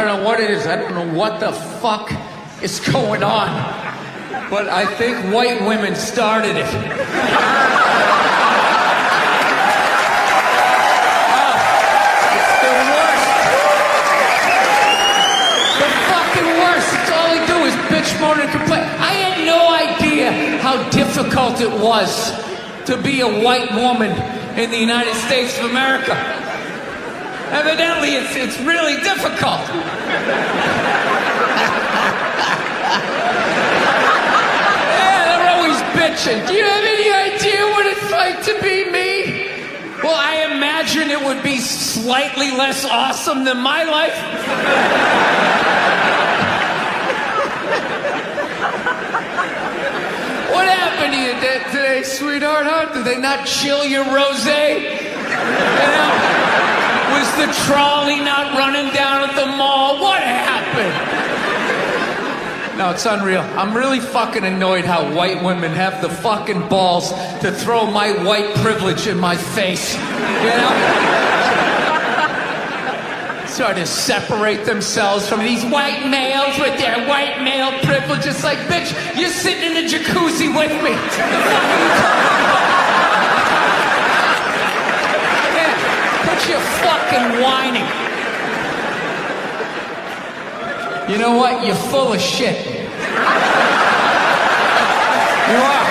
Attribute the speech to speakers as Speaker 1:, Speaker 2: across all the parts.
Speaker 1: don't know what it is. I don't know what the fuck is going on. But I think white women started it. It's the worst. The fucking worst. It's all they do is bitch, moan, and complain. I had no idea how difficult it was to be a white woman in the United States of America. Evidently, it's really difficult. Yeah, they're always bitching. Do you have any idea what it's like to be me? Well, I imagine it would be slightly less awesome than my life. What happened to you today, sweetheart? Huh? Did they not chill your rosé? You know? Was the trolley not running down at the mall? What happened? No, it's unreal. I'm really fucking annoyed how white women have the fucking balls to throw my white privilege in my face. You know? Sort of separate themselves from these white males with their white male privilege. It's like, bitch, you're sitting in the jacuzzi with me. The fuck are you talking about? You're fucking whining. You know what? You're full of shit. You are.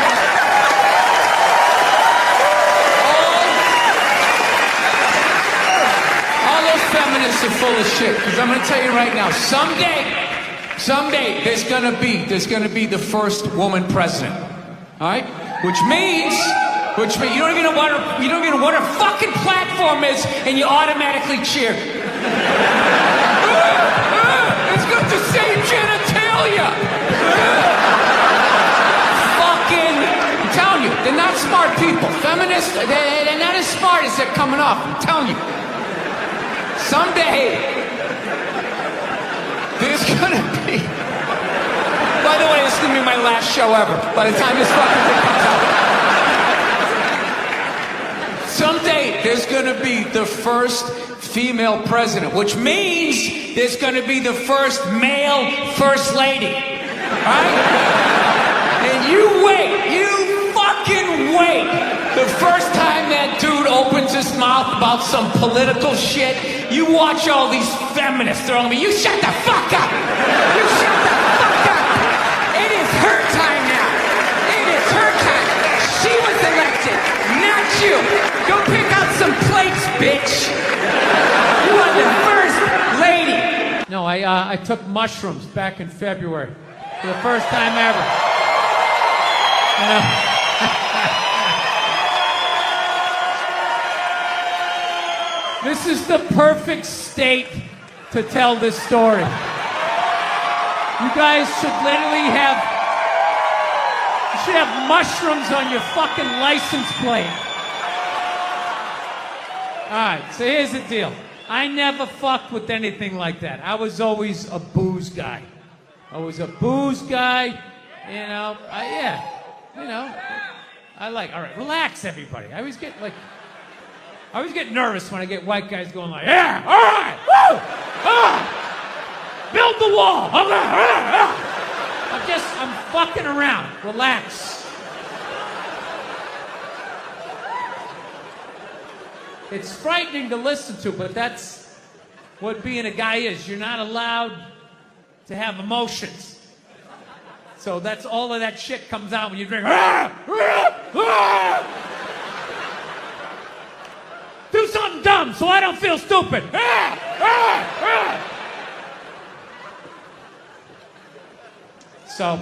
Speaker 1: All those feminists are full of shit. Because I'm going to tell you right now, someday, there's going to be the first woman president. All right? Which means you don't even know what her fucking platform is, and you automatically cheer. It's got the same genitalia. Fucking, I'm telling you, they're not smart people. Feminists, they're not as smart as they're coming off. I'm telling you. Someday, there's gonna be. By the way, this is gonna be my last show ever. By the time this fucking thing comes out. Someday, there's going to be the first female president, which means there's going to be the first male first lady. Right? And you wait. You fucking wait. The first time that dude opens his mouth about some political shit, you watch all these feminists throwing me. You shut the fuck up. You shut the fuck up. It is her time now. It is her time. She was elected, not you. Go pick out some plates, bitch. You are the first lady. No, I took mushrooms back in February for the first time ever. You know? This is the perfect state to tell this story. You guys should literally have mushrooms on your fucking license plate. Alright, so here's the deal. I never fucked with anything like that. I was always a booze guy. I was a booze guy, you know. Alright, relax everybody. I always get nervous when I get white guys going like, yeah, alright, woo, build the wall, okay, I'm fucking around, relax. It's frightening to listen to, but that's what being a guy is. You're not allowed to have emotions. So that's all of that shit comes out when you drink. Do something dumb so I don't feel stupid. So,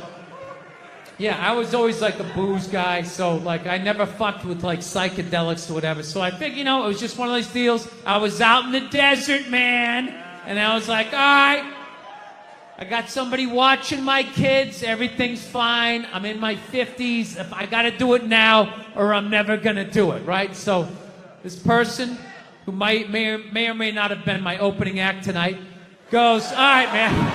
Speaker 1: yeah, I was always like a booze guy, so like I never fucked with like psychedelics or whatever. So I figured, it was just one of those deals. I was out in the desert, man, and I was like, all right, I got somebody watching my kids. Everything's fine. I'm in my 50s. If I got to do it now, or I'm never gonna do it, right? So this person, who may or may not have been my opening act tonight, goes, all right, man.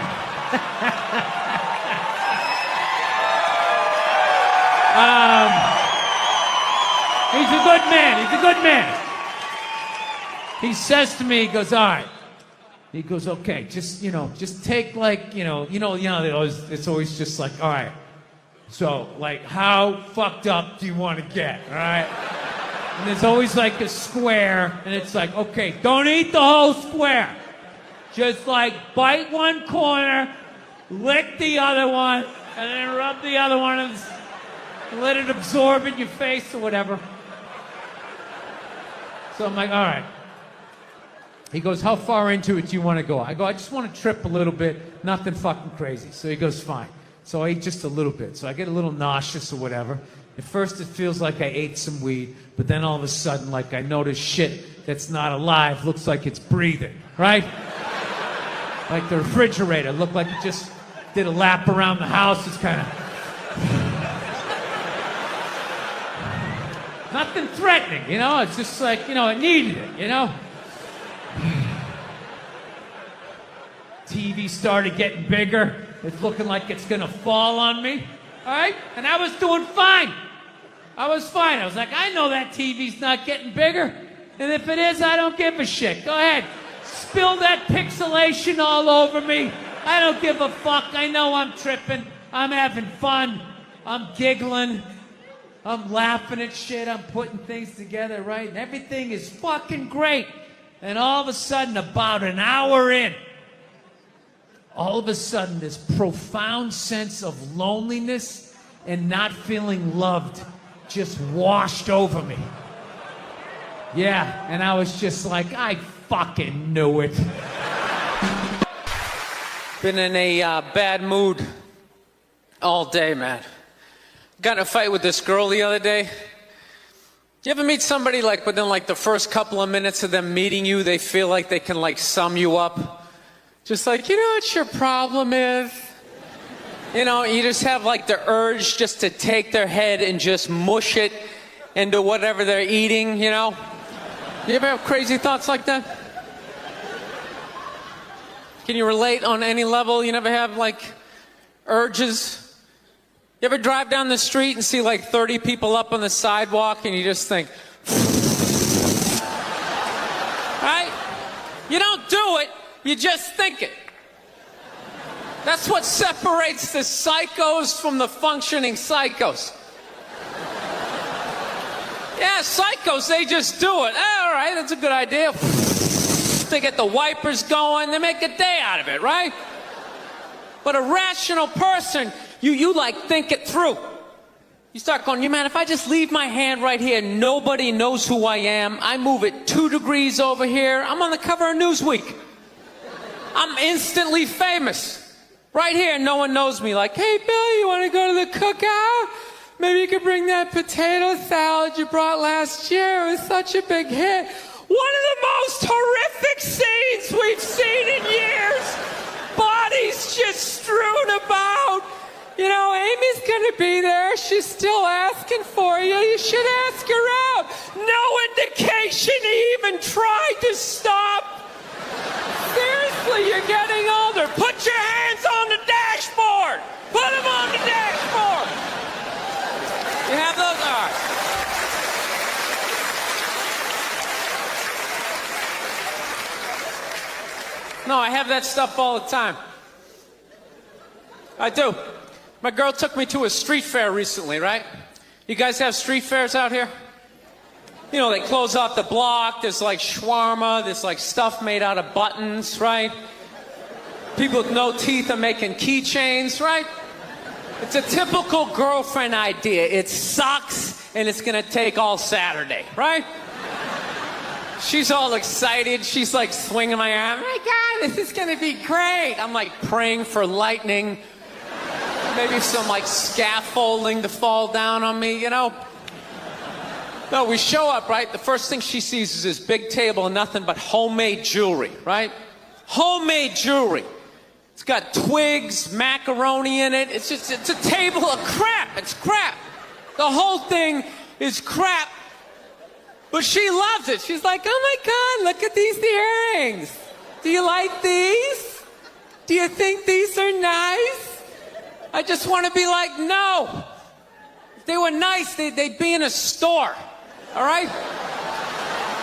Speaker 1: He's a good man. He says to me, he goes, all right, He goes, okay, just, just take like, it's always just like, all right. So, like, how fucked up do you want to get, all right? And there's always like a square, and it's like, okay, don't eat the whole square. Just like bite one corner, lick the other one, and then rub the other one and let it absorb in your face or whatever. So I'm like, all right. He goes, how far into it do you want to go? I go, I just want to trip a little bit, nothing fucking crazy. So he goes, fine. So I ate just a little bit. So I get a little nauseous or whatever. At first it feels like I ate some weed, but then all of a sudden, like, I notice shit that's not alive looks like it's breathing, right? Like the refrigerator looked like it just did a lap around the house. It's kind of... Nothing threatening, It's just like, it needed it, TV started getting bigger. It's looking like it's gonna fall on me. All right? And I was doing fine. I was fine. I was like, I know that TV's not getting bigger. And if it is, I don't give a shit. Go ahead. Spill that pixelation all over me. I don't give a fuck. I know I'm tripping. I'm having fun. I'm giggling. I'm laughing at shit. I'm putting things together, right? And everything is fucking great. And all of a sudden, about an hour in, all of a sudden, this profound sense of loneliness and not feeling loved just washed over me. Yeah, and I was just like, I fucking knew it.
Speaker 2: Been in a bad mood all day, man. Got in a fight with this girl the other day. You ever meet somebody like within like the first couple of minutes of them meeting you, they feel like they can like sum you up? Just like, what your problem is? You just have like the urge just to take their head and just mush it into whatever they're eating, You ever have crazy thoughts like that? Can you relate on any level? You never have like urges? You ever drive down the street and see like 30 people up on the sidewalk and you just think, right? You don't do it, you just think it. That's what separates the psychos from the functioning psychos. Yeah, psychos, they just do it. All right, that's a good idea. They get the wipers going, they make a day out of it, right? But a rational person, you like think it through. You start going, man, if I just leave my hand right here, nobody knows who I am. I move it 2 degrees over here. I'm on the cover of Newsweek. I'm instantly famous. Right here, no one knows me. Like, hey, Bill, you want to go to the cookout? Maybe you could bring that potato salad you brought last year. It was such a big hit. One of the most horrific scenes we've seen in years. Bodies just strewn about. Amy's gonna be there. She's still asking for you. You should ask her out. No indication he even tried to stop. Seriously, you're getting older. Put your hands on the dashboard. Put them on the dashboard. You have those? All right. No, I have that stuff all the time. I do. My girl took me to a street fair recently, right? You guys have street fairs out here? They close off the block. There's like shawarma. There's like stuff made out of buttons, right? People with no teeth are making keychains, right? It's a typical girlfriend idea. It sucks, and it's gonna take all Saturday, right? She's all excited. She's like swinging my arm. Oh my God, this is gonna be great. I'm like praying for lightning. Maybe some like scaffolding to fall down on me, No, we show up, right? The first thing she sees is this big table and nothing but homemade jewelry, right? Homemade jewelry. It's got twigs, macaroni in it. It's a table of crap. It's crap. The whole thing is crap. But she loves it. She's like, oh my God, look at these earrings. Do you like these? Do you think these are nice? I just want to be like, no. If they were nice, they'd be in a store. All right?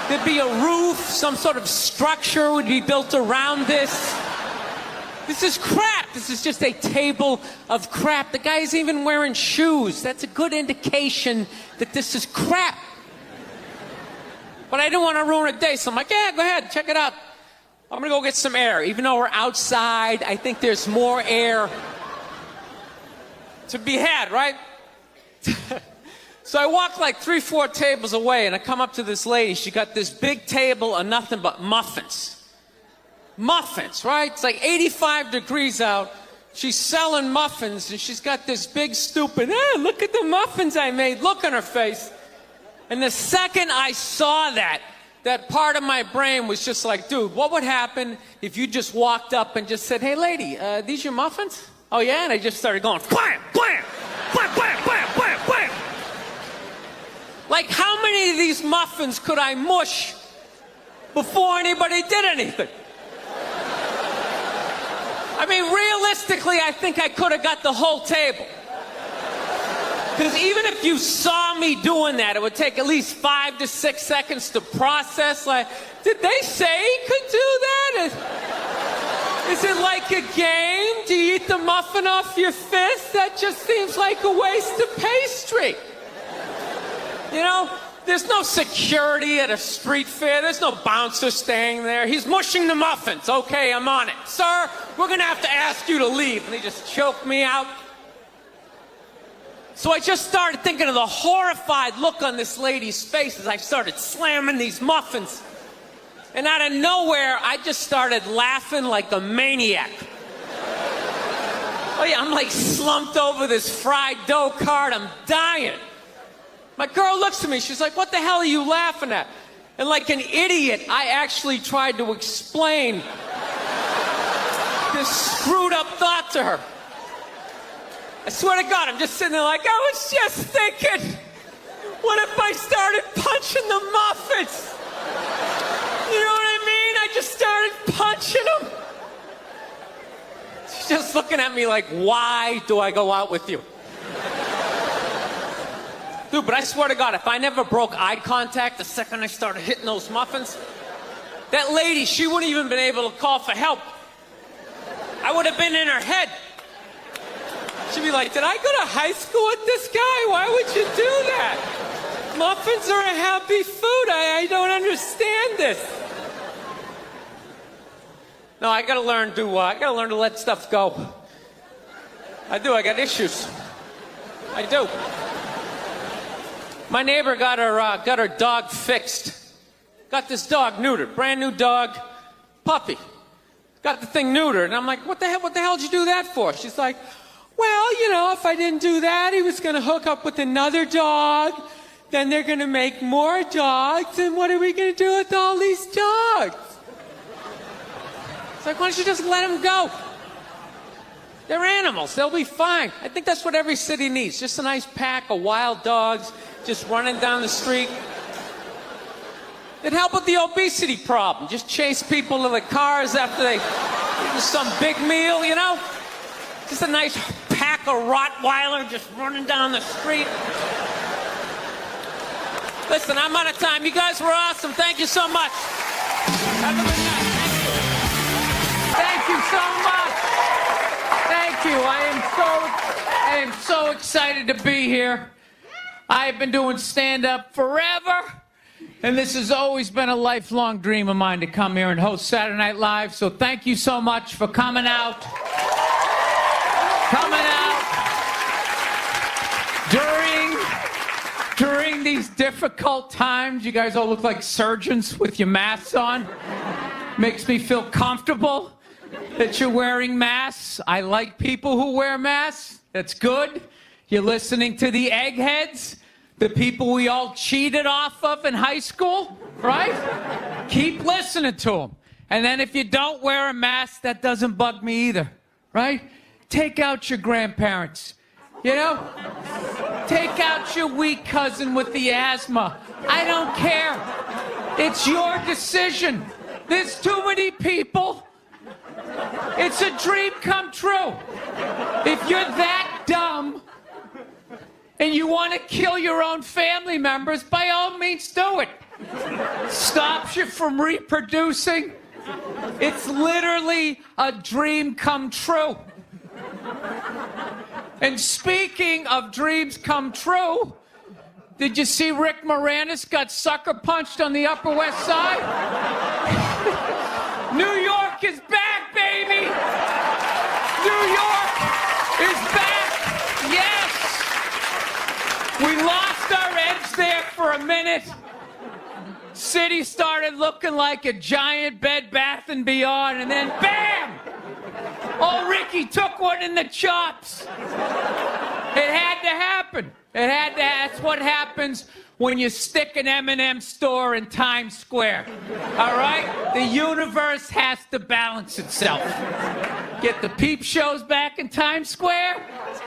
Speaker 2: There'd be a roof, some sort of structure would be built around this. This is crap. This is just a table of crap. The guy isn't even wearing shoes. That's a good indication that this is crap. But I didn't want to ruin a day, so I'm like, yeah, go ahead, check it out. I'm going to go get some air. Even though we're outside, I think there's more air to be had, right? So I walk like 3-4 tables away, and I come up to this lady. She got this big table of nothing but muffins. Muffins, right? It's like 85 degrees out. She's selling muffins, and she's got this big, stupid, look at the muffins I made, look on her face. And the second I saw that part of my brain was just like, dude, what would happen if you just walked up and just said, hey, lady, these your muffins? Oh, yeah? And I just started going, blam, blam, blam, blam, blam, blam, blam. Like, how many of these muffins could I mush before anybody did anything? I mean, realistically, I think I could have got the whole table. Because even if you saw me doing that, it would take at least 5 to 6 seconds to process. Like, did they say he could do that? Is it like a game? Do you eat the muffin off your fist? That just seems like a waste of pastry. You know, there's no security at a street fair. There's no bouncer staying there. He's mushing the muffins. Okay, I'm on it. Sir, we're going to have to ask you to leave. And they just choked me out. So I just started thinking of the horrified look on this lady's face as I started slamming these muffins. And out of nowhere, I just started laughing like a maniac. Oh yeah, I'm like slumped over this fried dough cart. I'm dying. My girl looks at me. She's like, what the hell are you laughing at? And like an idiot, I actually tried to explain this screwed up thought to her. I swear to God, I'm just sitting there like, I was just thinking, what if I started punching the muffins? You know what I mean? I just started punching them. She's just looking at me like, why do I go out with you? Dude, but I swear to God, if I never broke eye contact the second I started hitting those muffins, that lady, she wouldn't even been able to call for help. I would have been in her head. She'd be like, did I go to high school with this guy? Why would you do that? Muffins are a happy food. I don't understand this. No, I gotta learn to let stuff go. I do, I got issues. I do. My neighbor got her dog fixed. Got this dog neutered, brand new dog, puppy. Got the thing neutered, and I'm like, what the hell did you do that for? She's like, well, you know, if I didn't do that, he was gonna hook up with another dog, then they're gonna make more dogs, and what are we gonna do with all these dogs? It's like, why don't you just let them go? They're animals, they'll be fine. I think that's what every city needs, just a nice pack of wild dogs just running down the street. It'd help with the obesity problem. Just chase people to the cars after they eat some big meal, you know? Just a nice pack of Rottweiler just running down the street. Listen, I'm out of time. You guys were awesome. Thank you so much. Have a good night. Thank you so much. Thank you. I am so excited to be here. I've been doing stand-up forever, and this has always been a lifelong dream of mine to come here and host Saturday Night Live. So thank you so much for coming out. During these difficult times, you guys all look like surgeons with your masks on. Makes me feel comfortable that you're wearing masks. I like people who wear masks. That's good. You're listening to the eggheads, the people we all cheated off of in high school, right? Keep listening to them. And then if you don't wear a mask, that doesn't bug me either, right? Take out your grandparents, you know? Take out your weak cousin with the asthma. I don't care. It's your decision. There's too many people. It's a dream come true. If you're that dumb and you want to kill your own family members, by all means do it.
Speaker 1: stops you from reproducing. It's literally a dream come true. And speaking of dreams come true, did you see Rick Moranis got sucker punched on the Upper West Side? New York is back, baby! New York is back! Yes! We lost our edge there for a minute. City started looking like a giant Bed Bath & Beyond, and then BAM! Oh, Ricky took one in the chops. It had to happen. That's what happens when you stick an M&M store in Times Square. All right? The universe has to balance itself. Get the peep shows back in Times Square.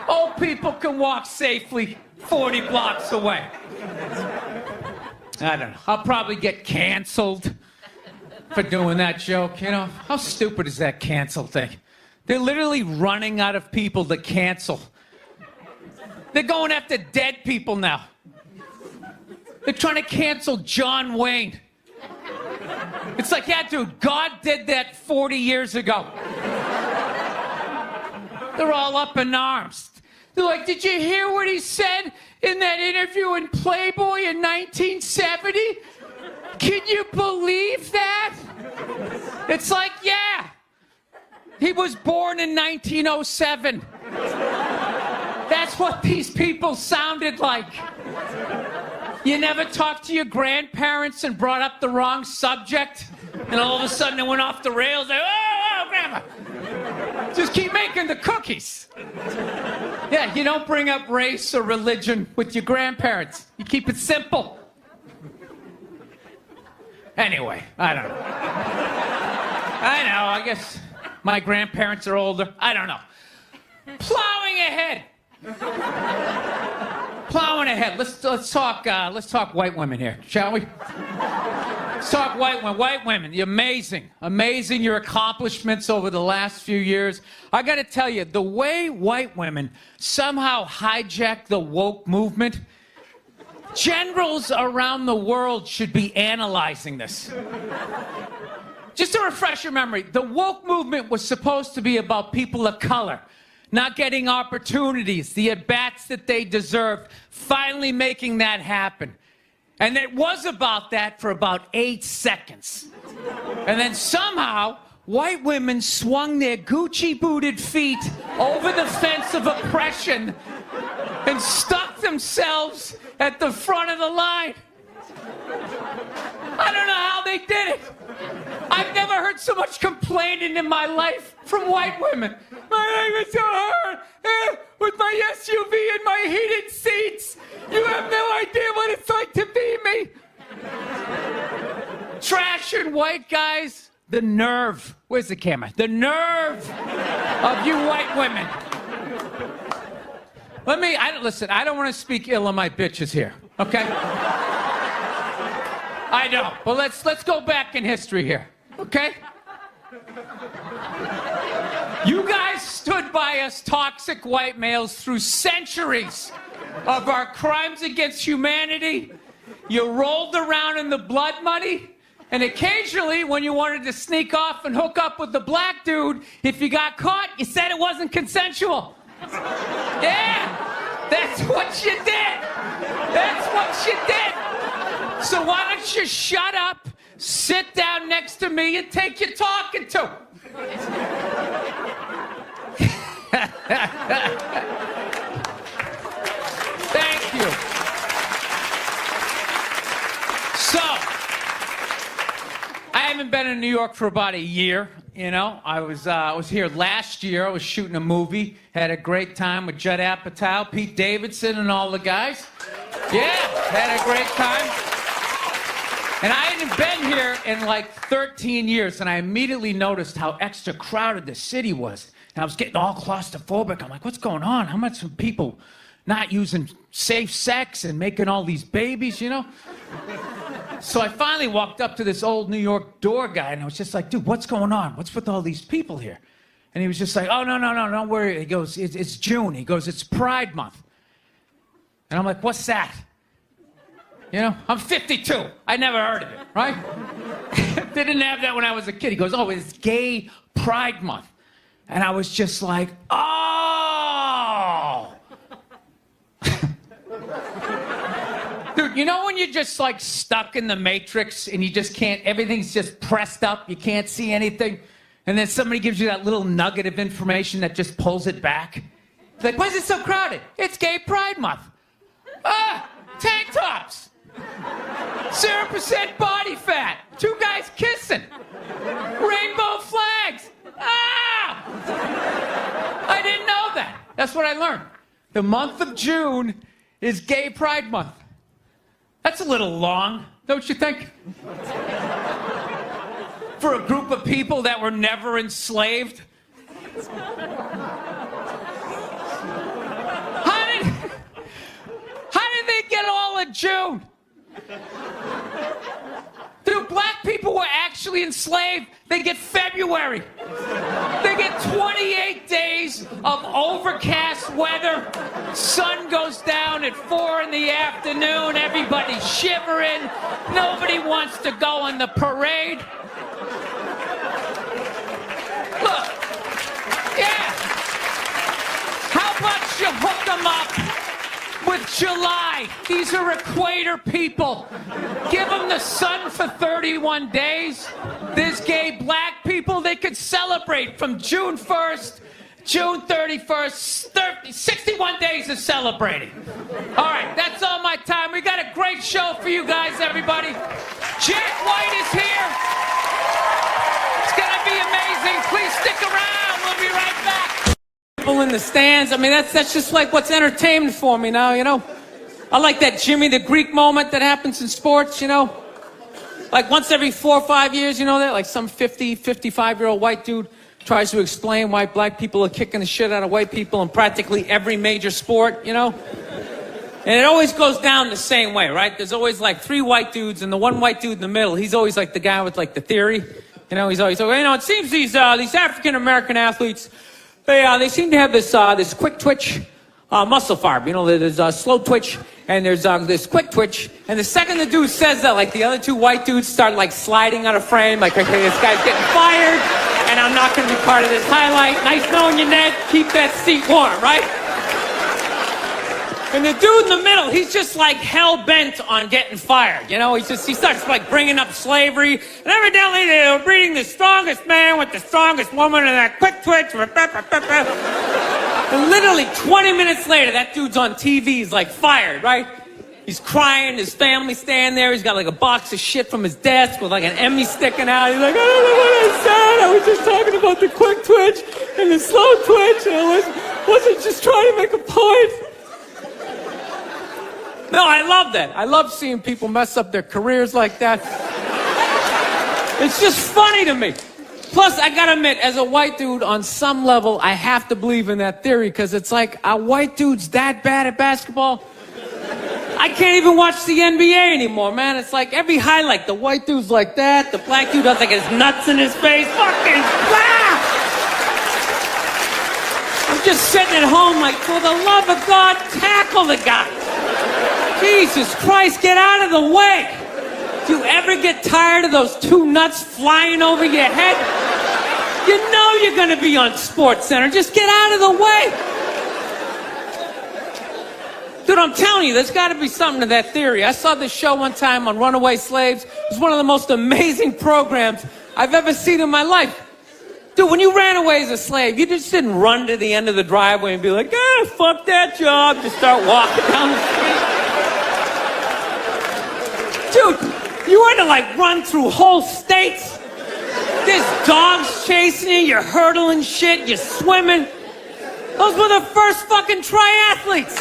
Speaker 1: Old people can walk safely 40 blocks away. I don't know. I'll probably get canceled for doing that joke, you know? How stupid is that cancel thing? They're literally running out of people to cancel. They're going after dead people now. They're trying to cancel John Wayne. It's like, yeah, dude, God did that 40 years ago. They're all up in arms. They're like, did you hear what he said in that interview in Playboy in 1970? Can you believe that? It's like, yeah. He was born in 1907. That's what these people sounded like. You never talked to your grandparents and brought up the wrong subject? And all of a sudden it went off the rails. Like, oh, grandma. Just keep making the cookies. Yeah, you don't bring up race or religion with your grandparents. You keep it simple. Anyway, I don't know. I guess my grandparents are older. I don't know. Plowing ahead. Plowing ahead. Let's talk white women here, shall we? Let's talk white women. White women, you're amazing. Amazing your accomplishments over the last few years. I got to tell you, the way white women somehow hijack the woke movement, generals around the world should be analyzing this. Just to refresh your memory, the woke movement was supposed to be about people of color not getting opportunities, the at-bats that they deserved, finally making that happen. And it was about that for about 8 seconds. And then somehow, white women swung their Gucci-booted feet over the fence of oppression and stuck themselves at the front of the line. I don't know how they did it. I've never heard so much complaining in my life from white women. My life is so hard with my SUV and my heated seats. You have no idea what it's like to be me. Trashing white guys. The nerve. Where's the camera? The nerve of you white women. Listen, I don't want to speak ill of my bitches here, okay? I know, but let's go back in history here, okay? You guys stood by us toxic white males through centuries of our crimes against humanity. You rolled around in the blood money, and occasionally when you wanted to sneak off and hook up with the black dude, if you got caught, you said it wasn't consensual. Yeah, that's what you did. That's what you did. So why don't you shut up, sit down next to me, and take your talking to? Thank you. So, I haven't been in New York for about a year. You know, I was here last year. I was shooting a movie. Had a great time with Judd Apatow, Pete Davidson, and all the guys. Yeah, had a great time. And I hadn't been here in like 13 years, and I immediately noticed how extra crowded the city was. And I was getting all claustrophobic. I'm like, what's going on? How much are people not using safe sex and making all these babies, you know? So I finally walked up to this old New York door guy, and I was just like, dude, what's going on? What's with all these people here? And he was just like, oh, no, don't worry. He goes, it's June. He goes, it's Pride Month. And I'm like, what's that? You know, I'm 52. I never heard of it, right? They didn't have that when I was a kid. He goes, oh, it's Gay Pride Month. And I was just like, oh. Dude, you know when you're just like stuck in the Matrix and you just can't, everything's just pressed up, you can't see anything? And then somebody gives you that little nugget of information that just pulls it back. It's like, why is it so crowded? It's Gay Pride Month. Ah, tank tops. 0% body fat. 2 guys kissing. Rainbow flags. Ah! I didn't know that. That's what I learned. The month of June is Gay Pride Month. That's a little long, don't you think? For a group of people that were never enslaved. How did they get all of June? Dude, black people were actually enslaved. They get February. They get 28 days of overcast weather. Sun goes down at 4 in the afternoon. Everybody's shivering. Nobody wants to go on the parade. Look, yeah. How about you hook them up with July? These are equator people. Give them the sun for 31 days. There's gay black people, they could celebrate from June 1st, June 31st, 61 days of celebrating. All right, that's all my time. We got a great show for you guys, everybody. Jack White is here. It's gonna be amazing. Please stick around. We'll be right back. People in the stands. I mean, that's just like what's entertainment for me now, you know? I like that Jimmy the Greek moment that happens in sports, you know? Like once every 4 or 5 years, you know that? Like some 50, 55-year-old white dude tries to explain why black people are kicking the shit out of white people in practically every major sport, you know? And it always goes down the same way, right? There's always like 3 white dudes, and the one white dude in the middle, he's always like the guy with like the theory. You know, he's always, you know, it seems these African-American athletes, they seem to have this quick twitch muscle fiber. You know, there's a slow twitch, and there's this quick twitch. And the second the dude says that, like the other 2 white dudes start like sliding out of frame, like, okay, this guy's getting fired, and I'm not going to be part of this highlight. Nice knowing you, Ned. Keep that seat warm, right? And the dude in the middle, he's just like hell-bent on getting fired. You know, he starts like bringing up slavery. And evidently they were breeding the strongest man with the strongest woman and that quick twitch. And literally 20 minutes later, that dude's on TV. He's like fired, right? He's crying. His family's standing there. He's got like a box of shit from his desk with like an Emmy sticking out. He's like, I don't know what I said. I was just talking about the quick twitch and the slow twitch. And I wasn't just trying to make a point. No, I love that. I love seeing people mess up their careers like that. It's just funny to me. Plus, I gotta admit, as a white dude, on some level, I have to believe in that theory, because it's like, are white dudes that bad at basketball? I can't even watch the NBA anymore, man. It's like every highlight, the white dude's like that, the black dude has like his nuts in his face. Fucking ah! I'm just sitting at home like, for the love of God, tackle the guy. Jesus Christ, get out of the way. Do you ever get tired of those 2 nuts flying over your head? You know you're going to be on SportsCenter. Just get out of the way. Dude, I'm telling you, there's got to be something to that theory. I saw this show one time on runaway slaves. It was one of the most amazing programs I've ever seen in my life. Dude, when you ran away as a slave, you just didn't run to the end of the driveway and be like, fuck that job. Just start walking down the street. Dude, you had to like run through whole states. There's dogs chasing you, you're hurdling shit, you're swimming. Those were the first fucking triathletes.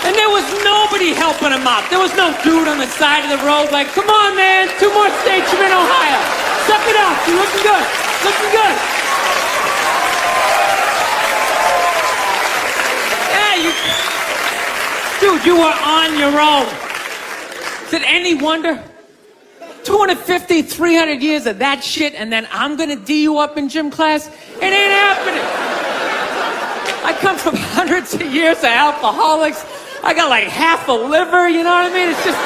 Speaker 1: And there was nobody helping them out. There was no dude on the side of the road like, come on, man, 2 more states, you're in Ohio. Suck it up, you're looking good, looking good. Yeah, dude, you were on your own. Is it any wonder? 250, 300 years of that shit, and then I'm gonna D you up in gym class? It ain't happening. I come from hundreds of years of alcoholics.
Speaker 2: I got like half a liver, you know what I mean? It's just...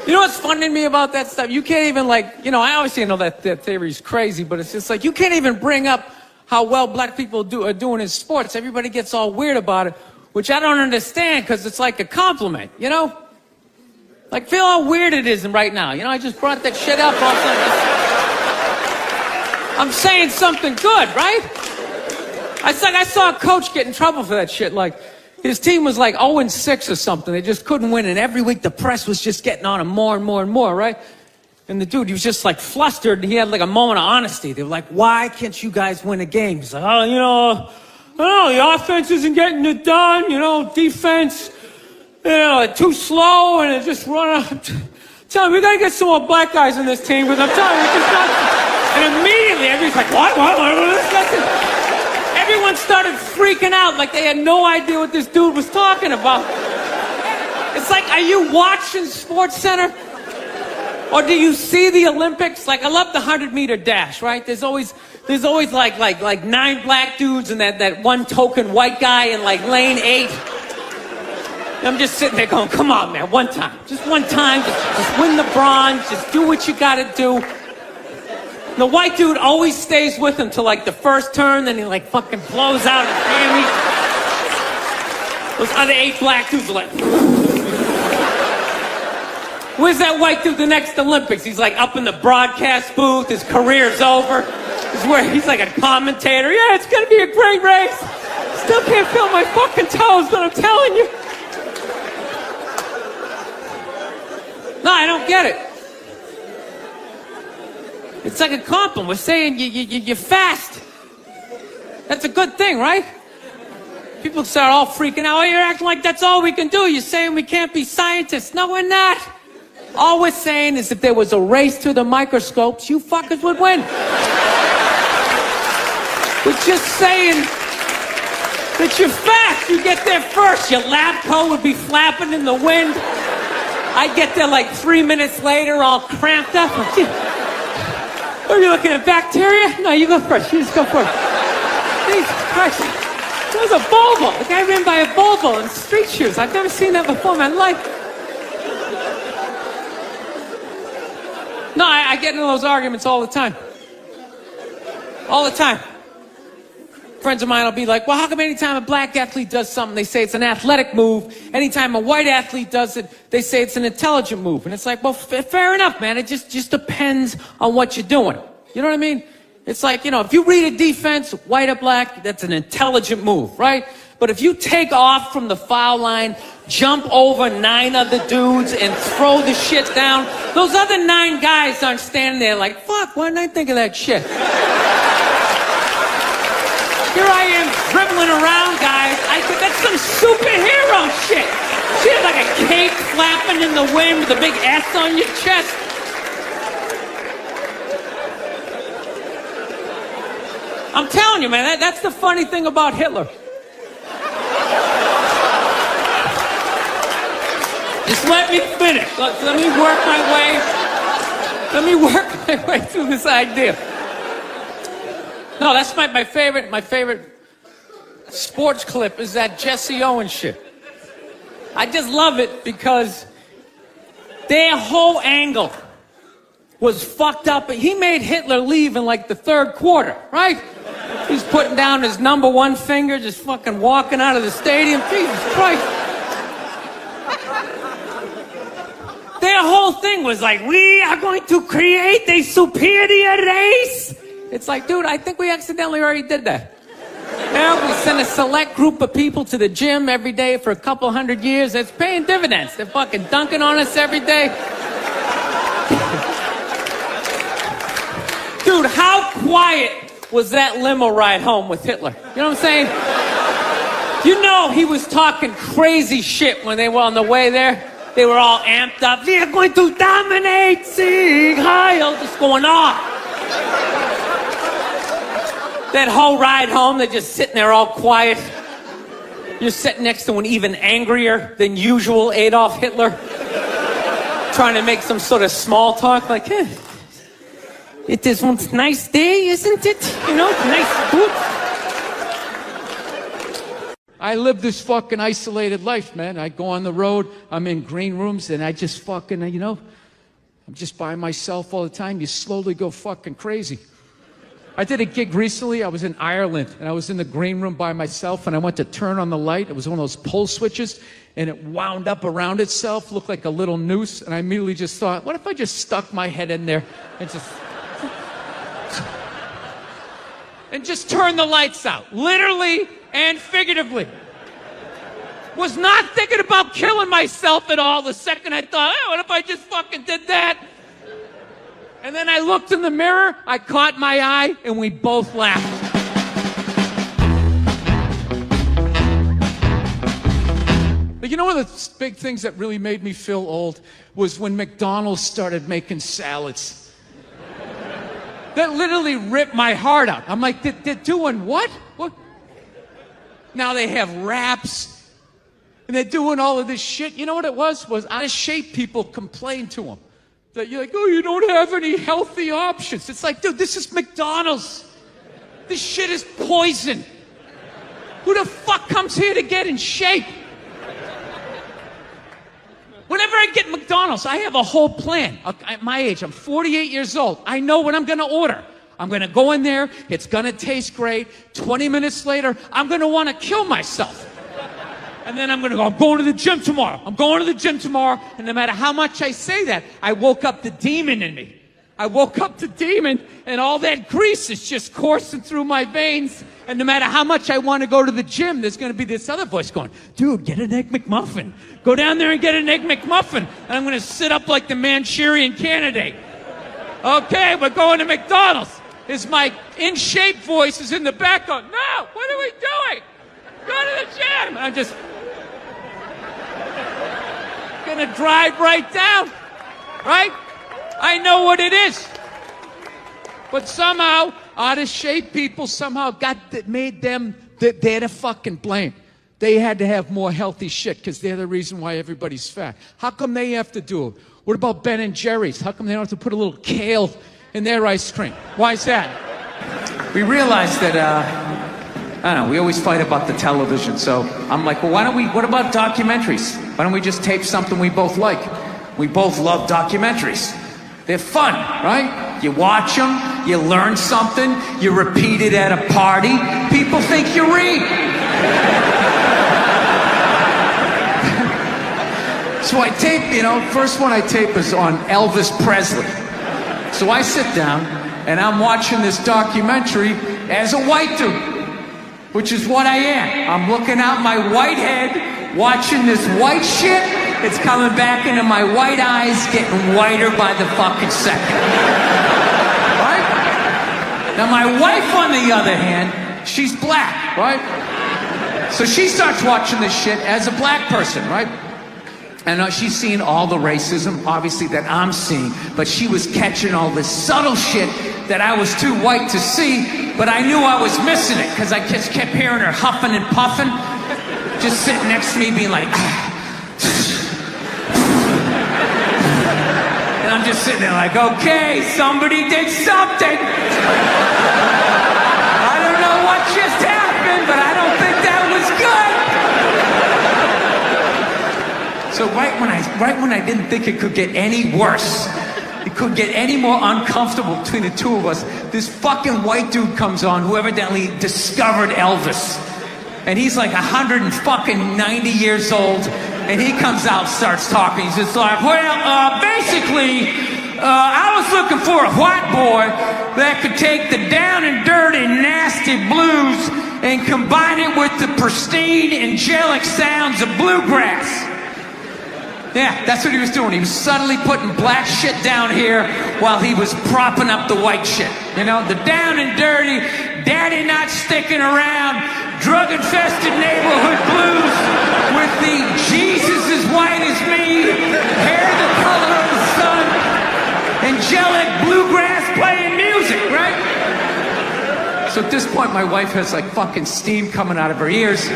Speaker 2: You know what's funny to me about that stuff? You can't even like, you know, I obviously know that theory's crazy, but it's just like, you can't even bring up how well black people are doing in sports. Everybody gets all weird about it, which I don't understand, because it's like a compliment, you know? Like, feel how weird it is right now. You know, I just brought that shit up. I'm saying something good, right? I saw a coach get in trouble for that shit. Like, his team was like 0-6 or something. They just couldn't win, and every week the press was just getting on him more and more and more, right? And the dude, he was just like flustered, and he had like a moment of honesty. They were like, why can't you guys win a game? He's like, oh, you know, I don't know, the offense isn't getting it done, you know, defense, you know, too slow, and it just run out. Tell me, we gotta get some more black guys on this team, because I'm telling you, it's just not. And immediately, everybody's like, what? Everyone started freaking out like they had no idea what this dude was talking about. It's like, are you watching Sports Center? Or do you see the Olympics? Like, I love the 100-meter dash, right? There's always like 9 black dudes and that one token white guy in like lane 8. And I'm just sitting there going, come on, man, one time. Just one time, just win the bronze, just do what you gotta do. The white dude always stays with him till like the first turn, then he like fucking blows out his hammy. Those other 8 black dudes are like, where's that white dude the next Olympics? He's like up in the broadcast booth, his career's over. He's like a commentator. Yeah, it's gonna be a great race. Still can't feel my fucking toes, but I'm telling you. No, I don't get it. It's like a compliment. We're saying you're fast. That's a good thing, right? People start all freaking out. Oh, you're acting like that's all we can do. You're saying we can't be scientists. No, we're not. All we're saying is if there was a race to the microscopes, you fuckers would win. We're just saying that you're fast. You get there first. Your lab coat would be flapping in the wind. I get there like 3 minutes later, all cramped up. Are you looking at bacteria? No, you go first. You just go first. Jesus Christ. That was a Volvo. The guy ran by a Volvo in street shoes. I've never seen that before in my life. No, I get into those arguments all the time. All the time. Friends of mine will be like, well, how come anytime a black athlete does something, they say it's an athletic move. Anytime a white athlete does it, they say it's an intelligent move. And it's like, well, fair enough, man. It just depends on what you're doing. You know what I mean? It's like, you know, if you read a defense, white or black, that's an intelligent move, right? But if you take off from the foul line, jump over 9 other dudes, and throw the shit down, those other 9 guys aren't standing there like, fuck, why didn't I think of that shit? Here I am dribbling around, guys. That's some superhero shit. Shit like a cape flapping in the wind with a big S on your chest. I'm telling you, man, that's the funny thing about Hitler. Just let me finish. Let me work my way through this idea. No, that's my favorite sports clip is that Jesse Owens shit. I just love it because their whole angle was fucked up. He made Hitler leave in like the 3rd quarter, right? He's putting down his number 1 finger, just fucking walking out of the stadium. Jesus Christ. Their whole thing was like, we are going to create a superior race. It's like, dude, I think we accidentally already did that. Yeah, we send a select group of people to the gym every day for a couple 100 years. It's paying dividends. They're fucking dunking on us every day. Dude, how quiet was that limo ride home with Hitler? You know what I'm saying? You know he was talking crazy shit when they were on the way there. They were all amped up. We are going to dominate, Sieg Heil, just going off. That whole ride home, they're just sitting there all quiet. You're sitting next to an even angrier than usual Adolf Hitler, trying to make some sort of small talk, like, It is one nice day, isn't it? You know, nice food.
Speaker 1: I live this fucking isolated life, man. I go on the road, I'm in green rooms, and I just fucking, you know, I'm just by myself all the time. You slowly go fucking crazy. I did a gig recently. I was in Ireland, and I was in the green room by myself, and I went to turn on the light. It was one of those pull switches, and it wound up around itself, looked like a little noose, and I immediately just thought, what if I just stuck my head in there and just turned the lights out, literally and figuratively. Was not thinking about killing myself at all. The second I thought, oh, what if I just fucking did that? And then I looked in the mirror, I caught my eye, and we both laughed. But you know one of the big things that really made me feel old was when McDonald's started making salads. That literally ripped my heart out. I'm like, they're doing what? What? Now they have wraps, and they're doing all of this shit. You know what it was? Was out of shape people complained to them. That you're like, oh, you don't have any healthy options. It's like, dude, this is McDonald's. This shit is poison. Who the fuck comes here to get in shape? Whenever I get McDonald's, I have a whole plan. At my age, I'm 48 years old. I know what I'm going to order. I'm going to go in there. It's going to taste great. 20 minutes later, I'm going to want to kill myself. And then I'm going to go, I'm going to the gym tomorrow. I'm going to the gym tomorrow. And no matter how much I say that, I woke up the demon in me. I woke up the demon, and all that grease is just coursing through my veins. And no matter how much I want to go to the gym, there's going to be this other voice going, dude, get an Egg McMuffin. Go down there and get an Egg McMuffin. And I'm going to sit up like the Manchurian Candidate. Okay, we're going to McDonald's. Is my in-shape voice is in the back going, no, what are we doing? Go to the gym. I'm just going to drive right down, right? I know what it is. But somehow, out-of-shape people somehow made them, they're the fucking blame. They had to have more healthy shit because they're the reason why everybody's fat. How come they have to do it? What about Ben and Jerry's? How come they don't have to put a little kale in their ice cream? Why is that?
Speaker 3: We realized that, I don't know, we always fight about the television, so I'm like, well, what about documentaries? Why don't we just tape something we both like? We both love documentaries. They're fun, right? You watch them, you learn something, you repeat it at a party, people think you read. So I tape, first one I tape is on Elvis Presley. So I sit down, and I'm watching this documentary as a white dude, which is what I am. I'm looking out my white head, watching this white shit. It's coming back into my white eyes, getting whiter by the fucking second. Right? Now my wife, on the other hand, she's black, right? So she starts watching this shit as a black person, right? And she's seeing all the racism, obviously, that I'm seeing, but she was catching all this subtle shit that I was too white to see, but I knew I was missing it, because I just kept hearing her huffing and puffing, just sitting next to me being like, and I'm just sitting there like, okay, somebody did something. I don't know what just happened, but I don't think that was good. So right when I didn't think it could get any worse, it could get any more uncomfortable between the two of us, this fucking white dude comes on who evidently discovered Elvis. And he's like 190 years old, and he comes out, starts talking. He's just like, well, basically, I was looking for a white boy that could take the down and dirty, nasty blues and combine it with the pristine, angelic sounds of bluegrass. Yeah, that's what he was doing. He was subtly putting black shit down here while he was propping up the white shit. You know, the down and dirty, daddy not sticking around, drug-infested neighborhood blues with the Jesus as white as me, hair the color of the sun, angelic bluegrass playing music, right? So at this point, my wife has like fucking steam coming out of her ears.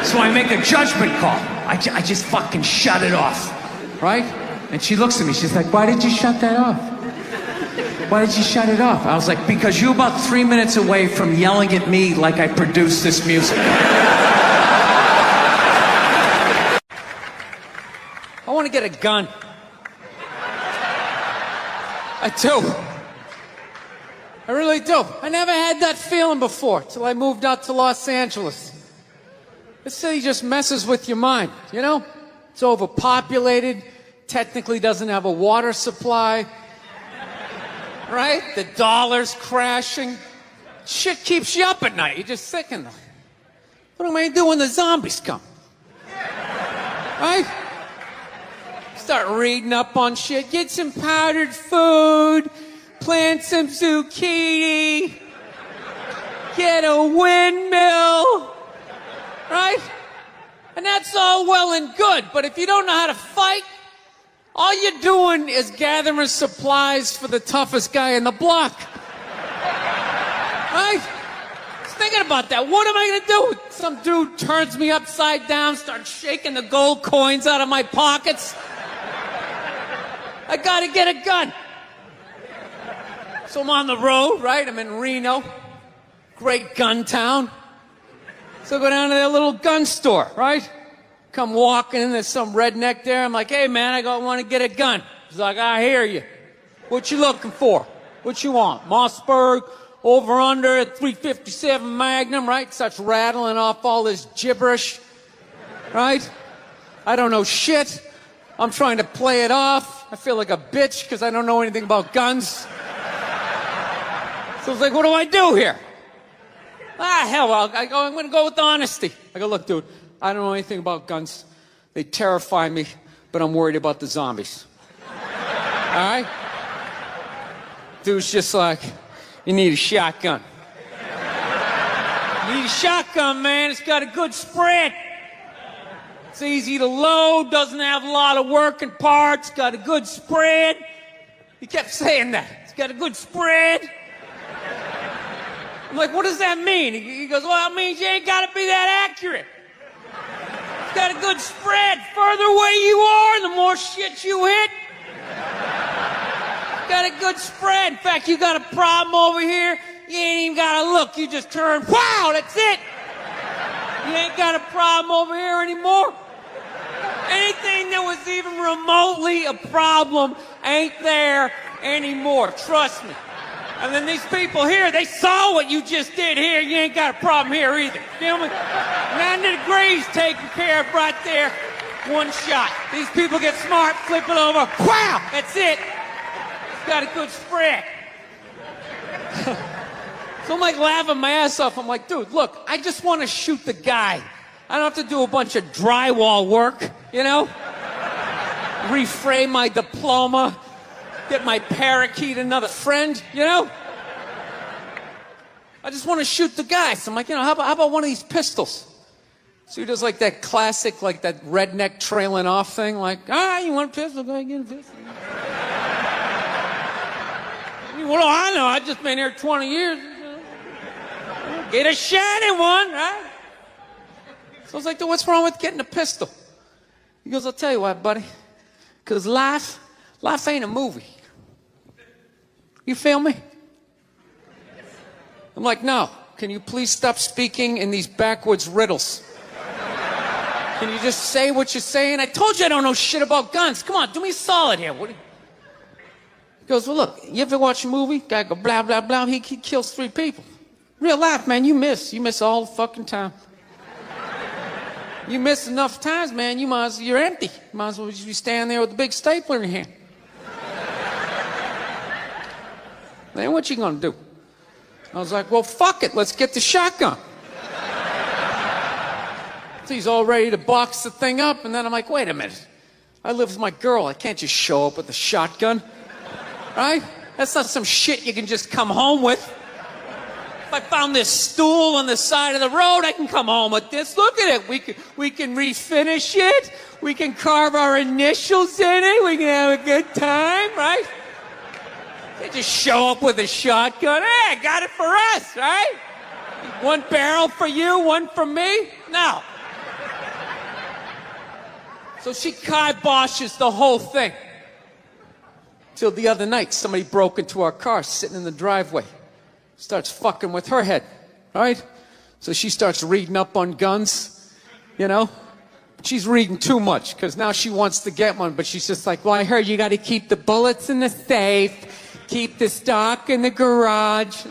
Speaker 3: So I make a judgment call. I just fucking shut it off, right? And she looks at me, she's like, why did you shut that off? why did you shut it off? I was like, because you're about 3 minutes away from yelling at me like I produced this music.
Speaker 2: I want to get a gun. I do. I really do. I never had that feeling before till I moved out to Los Angeles. This city just messes with your mind, you know? It's overpopulated, technically doesn't have a water supply, right? The dollar's crashing. Shit keeps you up at night. You're just thinking, what am I gonna do when the zombies come? Right? Start reading up on shit. Get some powdered food. Plant some zucchini. Get a windmill. Right? And that's all well and good, but if you don't know how to fight, all you're doing is gathering supplies for the toughest guy in the block. Right? Just thinking about that. What am I gonna do? Some dude turns me upside down, starts shaking the gold coins out of my pockets. I gotta get a gun. So I'm on the road, right? I'm in Reno. Great gun town. So I go down to their little gun store, right? Come walking in, there's some redneck there. I'm like, hey man, I want to get a gun. He's like, I hear you. What you looking for? What you want? Mossberg, over under, 357 Magnum, right? Starts rattling off all this gibberish, right? I don't know shit. I'm trying to play it off. I feel like a bitch because I don't know anything about guns. So I was like, what do I do here? Hell, I'm going to go with honesty. I go, look, dude, I don't know anything about guns. They terrify me, but I'm worried about the zombies. All right? Dude's just like, you need a shotgun. You need a shotgun, man. It's got a good spread. It's easy to load, doesn't have a lot of working parts, got a good spread. He kept saying that. It's got a good spread. I'm like, what does that mean? He goes, well, it means you ain't got to be that accurate. It's got a good spread. Further away you are, the more shit you hit. Got a good spread. In fact, you got a problem over here, you ain't even got to look. You just turn, wow, that's it. You ain't got a problem over here anymore. Anything that was even remotely a problem ain't there anymore. Trust me. And then these people here, they saw what you just did here. You ain't got a problem here either. Feel me? 90 degrees taken care of right there. One shot. These people get smart, flip it over. Wow! That's it. It's got a good spread. So I'm like laughing my ass off. I'm like, dude, look, I just want to shoot the guy. I don't have to do a bunch of drywall work, you know? Reframe my diploma, get my parakeet another friend, you know? I just want to shoot the guy. So I'm like, you know, how about one of these pistols? So he does like that classic, like that redneck trailing off thing, like, you want a pistol? Go ahead, get a pistol. What do I know? I've just been here 20 years. Get a shiny one, right? So I was like, dude, what's wrong with getting a pistol? He goes, I'll tell you what, buddy. Because life ain't a movie. You feel me? I'm like, no. Can you please stop speaking in these backwoods riddles? Can you just say what you're saying? I told you I don't know shit about guns. Come on, do me a solid here. He goes, well, look, you ever watch a movie? Guy go blah, blah, blah. He kills 3 people. Real life, man, you miss all the fucking time. You miss enough times, man, you're empty. You might as well just be standing there with a big stapler in your hand. Then what you gonna do? I was like, well, fuck it, let's get the shotgun. So he's all ready to box the thing up, and then I'm like, wait a minute. I live with my girl, I can't just show up with a shotgun. Right? That's not some shit you can just come home with. If I found this stool on the side of the road, I can come home with this. Look at it. We can refinish it. We can carve our initials in it. We can have a good time, right? You just show up with a shotgun. Hey, I got it for us, right? One barrel for you, one for me? No. So she kiboshes the whole thing. Till the other night, somebody broke into our car sitting in the driveway. Starts fucking with her head, right? So she starts reading up on guns, you know? She's reading too much, because now she wants to get one, but she's just like, well, I heard you got to keep the bullets in the safe, keep the stock in the garage.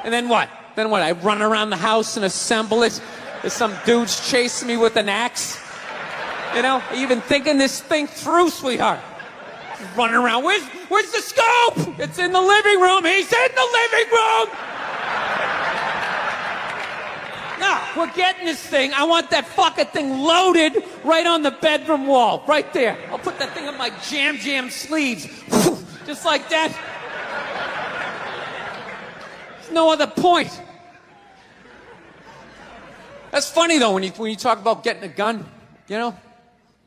Speaker 2: And then what? Then what? I run around the house and assemble it. There's some dudes chasing me with an axe. You know, are you even thinking this thing through, sweetheart? Just running around. Where's the scope? It's in the living room. He's in the living room. No, we're getting this thing. I want that fucking thing loaded right on the bedroom wall. Right there. I'll put that thing on my jam sleeves. Just like that. There's no other point. That's funny, though, when you talk about getting a gun, you know?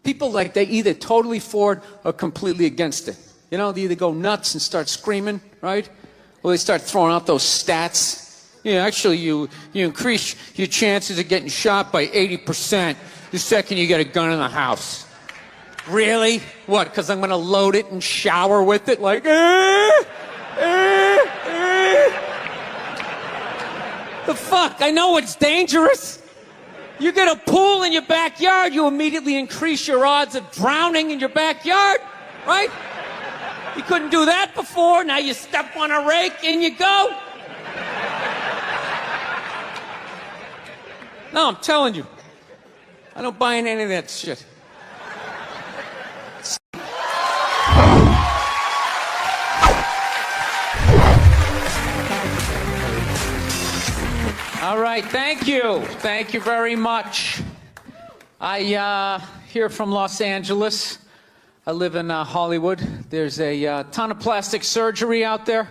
Speaker 2: People, like, they either totally for it or completely against it. You know, they either go nuts and start screaming, right? Or they start throwing out those stats. Yeah, actually, you increase your chances of getting shot by 80% the second you get a gun in the house. Really? What, because I'm going to load it and shower with it? Like, The fuck? I know it's dangerous. You get a pool in your backyard, you immediately increase your odds of drowning in your backyard, right? You couldn't do that before, now you step on a rake, in you go. No, I'm telling you. I don't buy in any of that shit. All right, thank you. Thank you very much. I here from Los Angeles. I live in Hollywood. There's a ton of plastic surgery out there.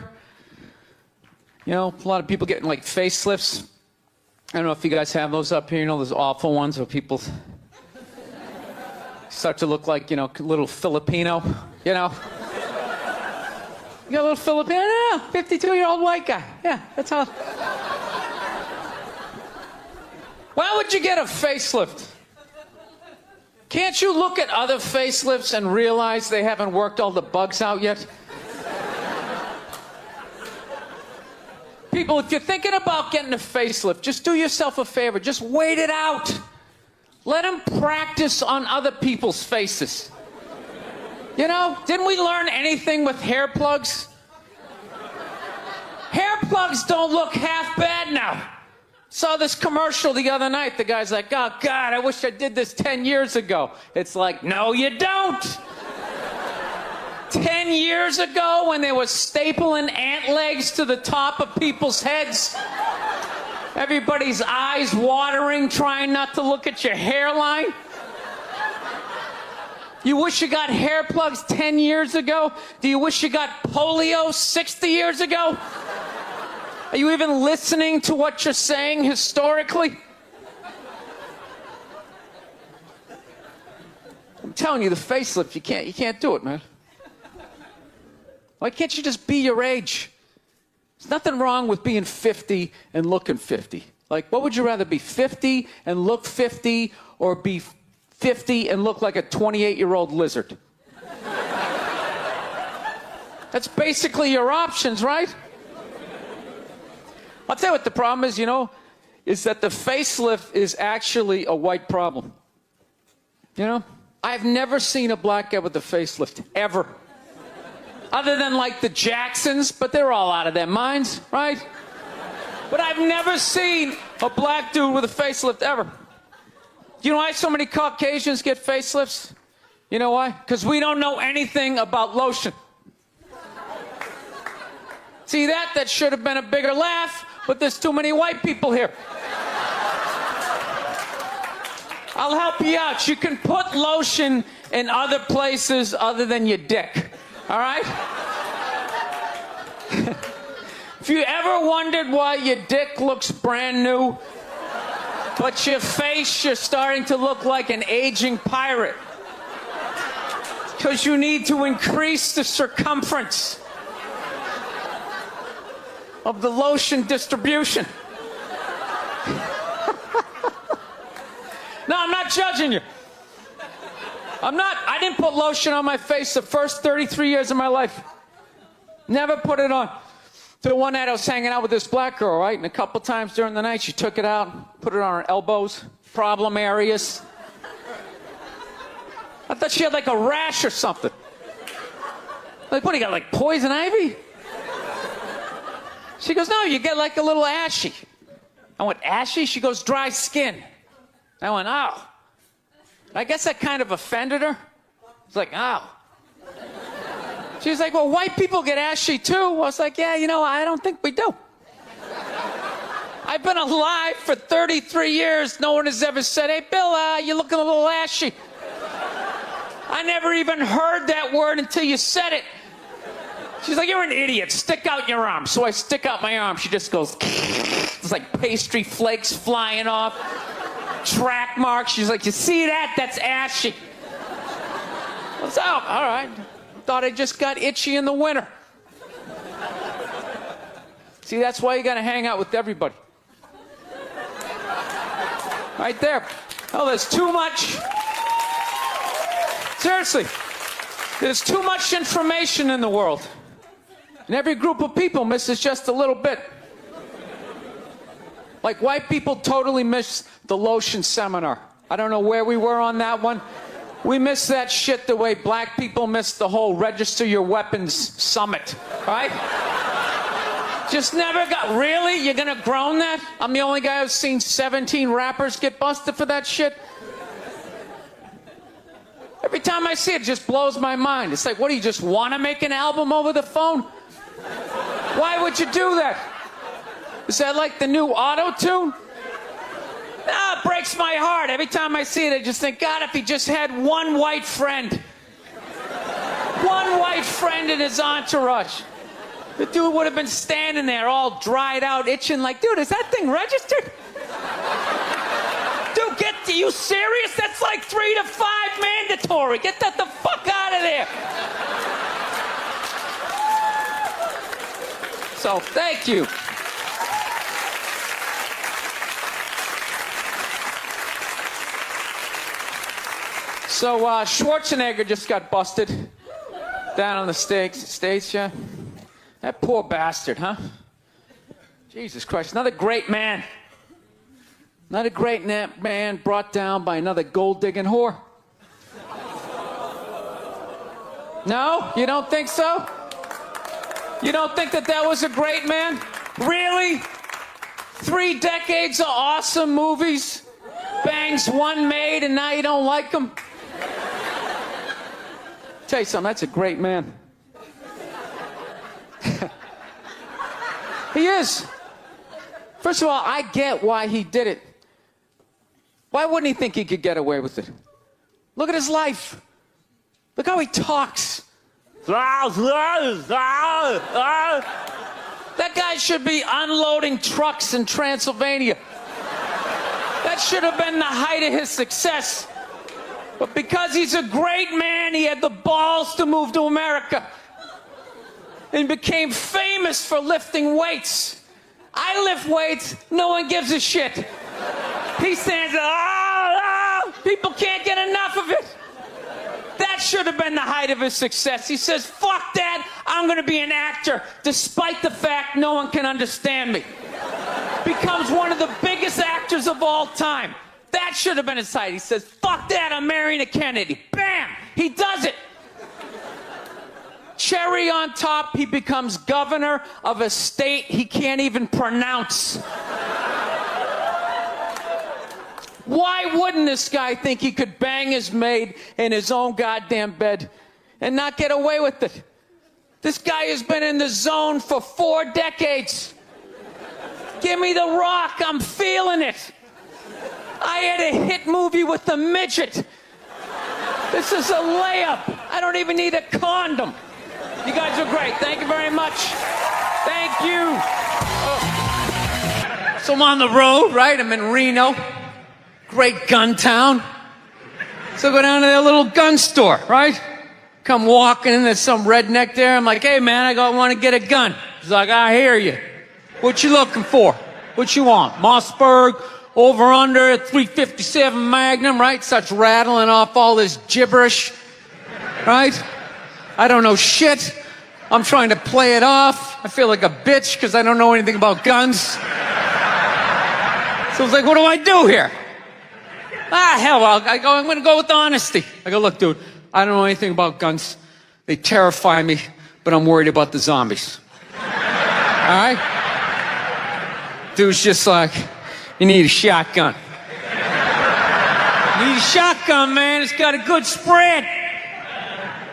Speaker 2: You know, a lot of people getting like facelifts. I don't know if you guys have those up here, you know, those awful ones where people start to look like, you know, little Filipino, you know. You got a little Filipino? Yeah, 52-year-old white guy. Yeah, that's how. Why would you get a facelift? Can't you look at other facelifts and realize they haven't worked all the bugs out yet? People, if you're thinking about getting a facelift, just do yourself a favor. Just wait it out. Let them practice on other people's faces. You know, didn't we learn anything with hair plugs? Hair plugs don't look half bad now. Saw this commercial the other night. The guy's like, oh, God, I wish I did this 10 years ago. It's like, no, you don't. 10 years ago, when they were stapling ant legs to the top of people's heads, everybody's eyes watering, trying not to look at your hairline. You wish you got hair plugs 10 years ago? Do you wish you got polio 60 years ago? Are you even listening to what you're saying historically? I'm telling you, the facelift, you can't do it, man. Why can't you just be your age? There's nothing wrong with being 50 and looking 50. Like, what would you rather be, 50 and look 50, or be 50 and look like a 28-year-old lizard? That's basically your options, right? I'll tell you what the problem is, you know, is that the facelift is actually a white problem. You know? I've never seen a black guy with a facelift, ever. Other than, like, the Jacksons, but they're all out of their minds, right? But I've never seen a black dude with a facelift, ever. You know why so many Caucasians get facelifts? You know why? Because we don't know anything about lotion. See that? That should have been a bigger laugh, but there's too many white people here. I'll help you out. You can put lotion in other places other than your dick. All right? If you ever wondered why your dick looks brand new, but your face, you're starting to look like an aging pirate, because you need to increase the circumference of the lotion distribution. No, I'm not judging you. I didn't put lotion on my face the first 33 years of my life. Never put it on. The one night I was hanging out with this black girl, right? And a couple times during the night, she took it out, put it on her elbows, problem areas. I thought she had like a rash or something. Like, what, do you got like poison ivy? She goes, no, you get like a little ashy. I went, ashy? She goes, dry skin. I went, oh. I guess that kind of offended her. It's like, oh. She's like, well, white people get ashy too. I was like, yeah, you know, I don't think we do. I've been alive for 33 years. No one has ever said, hey, Bill, you're looking a little ashy. I never even heard that word until you said it. She's like, you're an idiot. Stick out your arm. So I stick out my arm. She just goes, it's like pastry flakes flying off. Track marks. She's like, you see that? That's ashy. I was, oh, all right. Thought I just got itchy in the winter. See, that's why you got to hang out with everybody. Right there. Oh, there's too much. Seriously. There's too much information in the world. And every group of people misses just a little bit. Like white people totally missed the lotion seminar. I don't know where we were on that one. We missed that shit the way black people missed the whole register your weapons summit, right? Just never got, really? You're gonna groan that? I'm the only guy who's seen 17 rappers get busted for that shit? Every time I see it, it just blows my mind. It's like, what, do you just want to make an album over the phone? Why would you do that? Is that like the new auto-tune? No, it breaks my heart. Every time I see it, I just think, God, if he just had one white friend. One white friend in his entourage. The dude would have been standing there all dried out, itching like, dude, is that thing registered? Dude, are you serious? That's like 3 to 5 mandatory. Get that the fuck out of there. So, thank you. So, Schwarzenegger just got busted down on the States, yeah? That poor bastard, huh? Jesus Christ, another great man. Another great man brought down by another gold-digging whore. No? You don't think so? You don't think that was a great man? Really? 3 decades of awesome movies? Bangs one made and now you don't like him? Tell you something, that's a great man. He is. First of all, I get why he did it. Why wouldn't he think he could get away with it? Look at his life. Look how he talks. That guy should be unloading trucks in Transylvania. That should have been the height of his success. But because he's a great man, he had the balls to move to America. And became famous for lifting weights. I lift weights, no one gives a shit. He stands there, people can't get enough of it. That should have been the height of his success. He says, fuck that, I'm gonna be an actor, despite the fact no one can understand me. Becomes one of the biggest actors of all time. That should have been his height. He says, fuck that, I'm marrying a Kennedy. Bam! He does it. Cherry on top, he becomes governor of a state he can't even pronounce. Why wouldn't this guy think he could bang his maid in his own goddamn bed and not get away with it? This guy has been in the zone for 4 decades. Give me the rock, I'm feeling it. I had a hit movie with a midget. This is a layup. I don't even need a condom. You guys are great. Thank you very much. Thank you. Oh. So I'm on the road, right? I'm in Reno. Great gun town. So I go down to their little gun store, right? Come walking in, there's some redneck there. I'm like, hey man, I want to get a gun. He's like, I hear you. What you looking for? What you want? Mossberg, over under, 357 Magnum, right? Starts rattling off all this gibberish, right? I don't know shit. I'm trying to play it off. I feel like a bitch because I don't know anything about guns. So I was like, what do I do here? Hell, I'm going to go with honesty. I go, look, dude, I don't know anything about guns. They terrify me, but I'm worried about the zombies. All right? Dude's just like, you need a shotgun. You need a shotgun, man. It's got a good spread.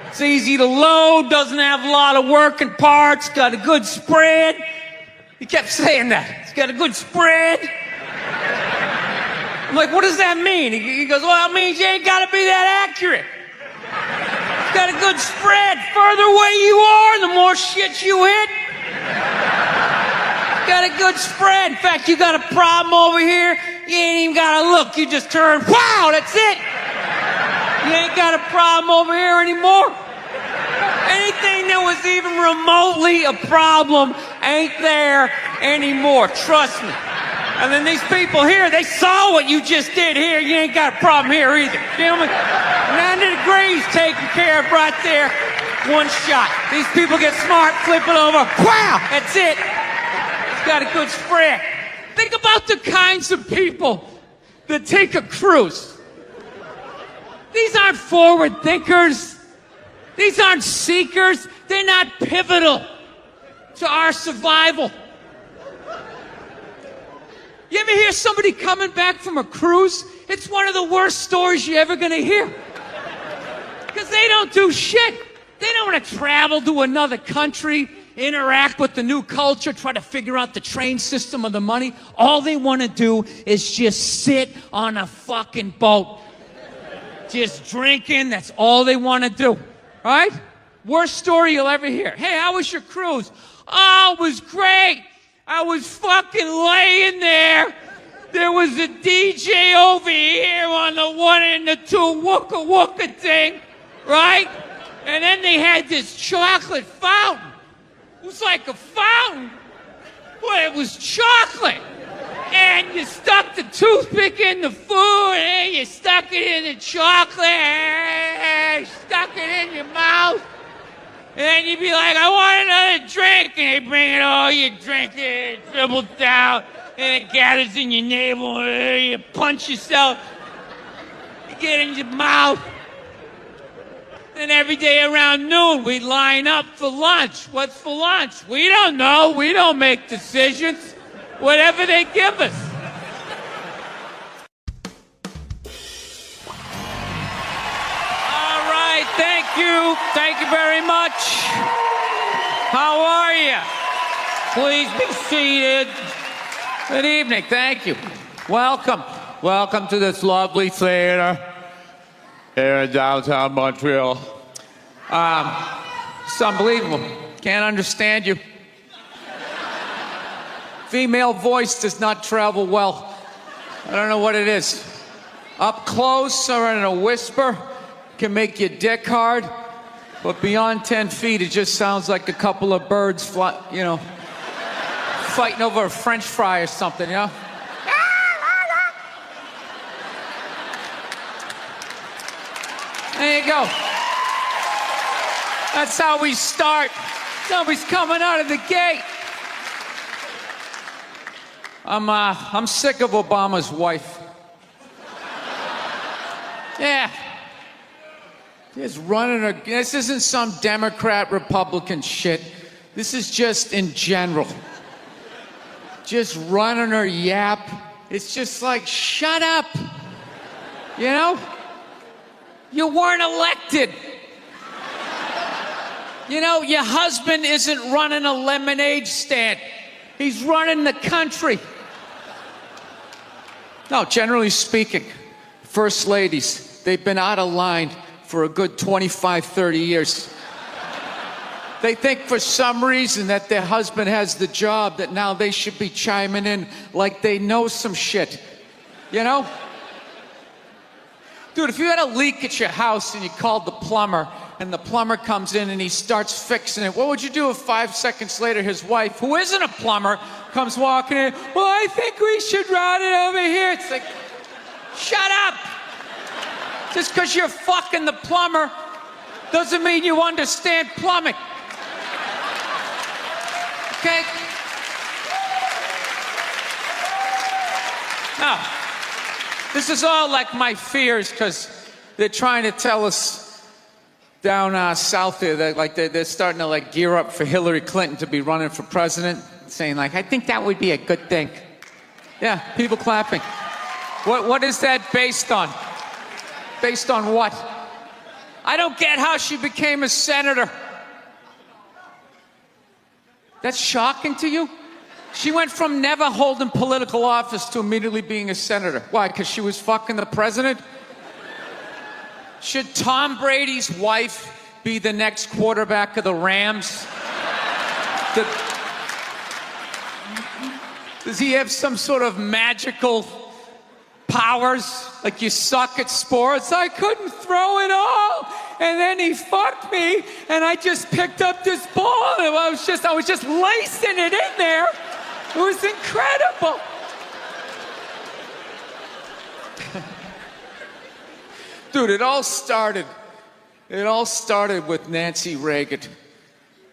Speaker 2: It's easy to load, doesn't have a lot of working parts, got a good spread. He kept saying that. It's got a good spread. I'm like, what does that mean? He goes, well, it means you ain't got to be that accurate. It's got a good spread. Further away you are, the more shit you hit. Got a good spread. In fact, you got a problem over here, you ain't even got to look. You just turn, wow, that's it. You ain't got a problem over here anymore. Anything that was even remotely a problem ain't there anymore. Trust me. And then these people here, they saw what you just did here. You ain't got a problem here either. Feel me? 90 degrees taken care of right there. One shot. These people get smart, flip it over. Wow, that's it. It's got a good spread. Think about the kinds of people that take a cruise. These aren't forward thinkers. These aren't seekers. They're not pivotal to our survival. You ever hear somebody coming back from a cruise? It's one of the worst stories you're ever going to hear. Because they don't do shit. They don't want to travel to another country, interact with the new culture, try to figure out the train system or the money. All they want to do is just sit on a fucking boat. Just drinking, that's all they want to do. Right? Worst story you'll ever hear. Hey, how was your cruise? Oh, it was great. I was fucking laying there. There was a DJ over here on the 1 and the 2 wooka wooka thing, right? And then they had this chocolate fountain. It was like a fountain, but it was chocolate. And you stuck the toothpick in the food, and you stuck it in the chocolate, and you stuck it in your mouth. And you'd be like, I want another drink. And they bring it all, you drink it, it dribbles down, and it gathers in your navel, and you punch yourself, you get in your mouth. And every day around noon, we'd line up for lunch. What's for lunch? We don't know. We don't make decisions. Whatever they give us. All right, thank you. Thank you very much. How are you? Please be seated. Good evening. Thank you. Welcome. Welcome to this lovely theater here in downtown Montreal. It's unbelievable. Can't understand you. Female voice does not travel well. I don't know what it is. Up close or in a whisper can make your dick hard, but beyond 10 feet, it just sounds like a couple of birds fighting over a French fry or something, you know? There you go. That's how we start. Somebody's coming out of the gate. I'm sick of Obama's wife. Yeah. Just running her. This isn't some Democrat, Republican shit. This is just in general. Just running her yap. It's just like, shut up. You know? You weren't elected. You know, your husband isn't running a lemonade stand. He's running the country. No, generally speaking, first ladies, they've been out of line for a good 25, 30 years. They think for some reason that their husband has the job, that now they should be chiming in like they know some shit. You know? Dude, if you had a leak at your house and you called the plumber, and the plumber comes in and he starts fixing it, what would you do if 5 seconds later his wife, who isn't a plumber, comes walking in? Well, I think we should run it over here. It's like, shut up. Just because you're fucking the plumber doesn't mean you understand plumbing. Okay? Now, this is all like my fears because they're trying to tell us down south there that like they're starting to like gear up for Hillary Clinton to be running for president, saying like, I think that would be a good thing. Yeah, people clapping. What is that based on? Based on what? I don't get how she became a senator. That's shocking to you? She went from never holding political office to immediately being a senator. Why? Because she was fucking the president? Should Tom Brady's wife be the next quarterback of the Rams? Does he have some sort of magical powers? Like you suck at sports? I couldn't throw it all. And then he fucked me and I just picked up this ball and I was just lacing it in there. It was incredible. Dude, it all started with Nancy Reagan.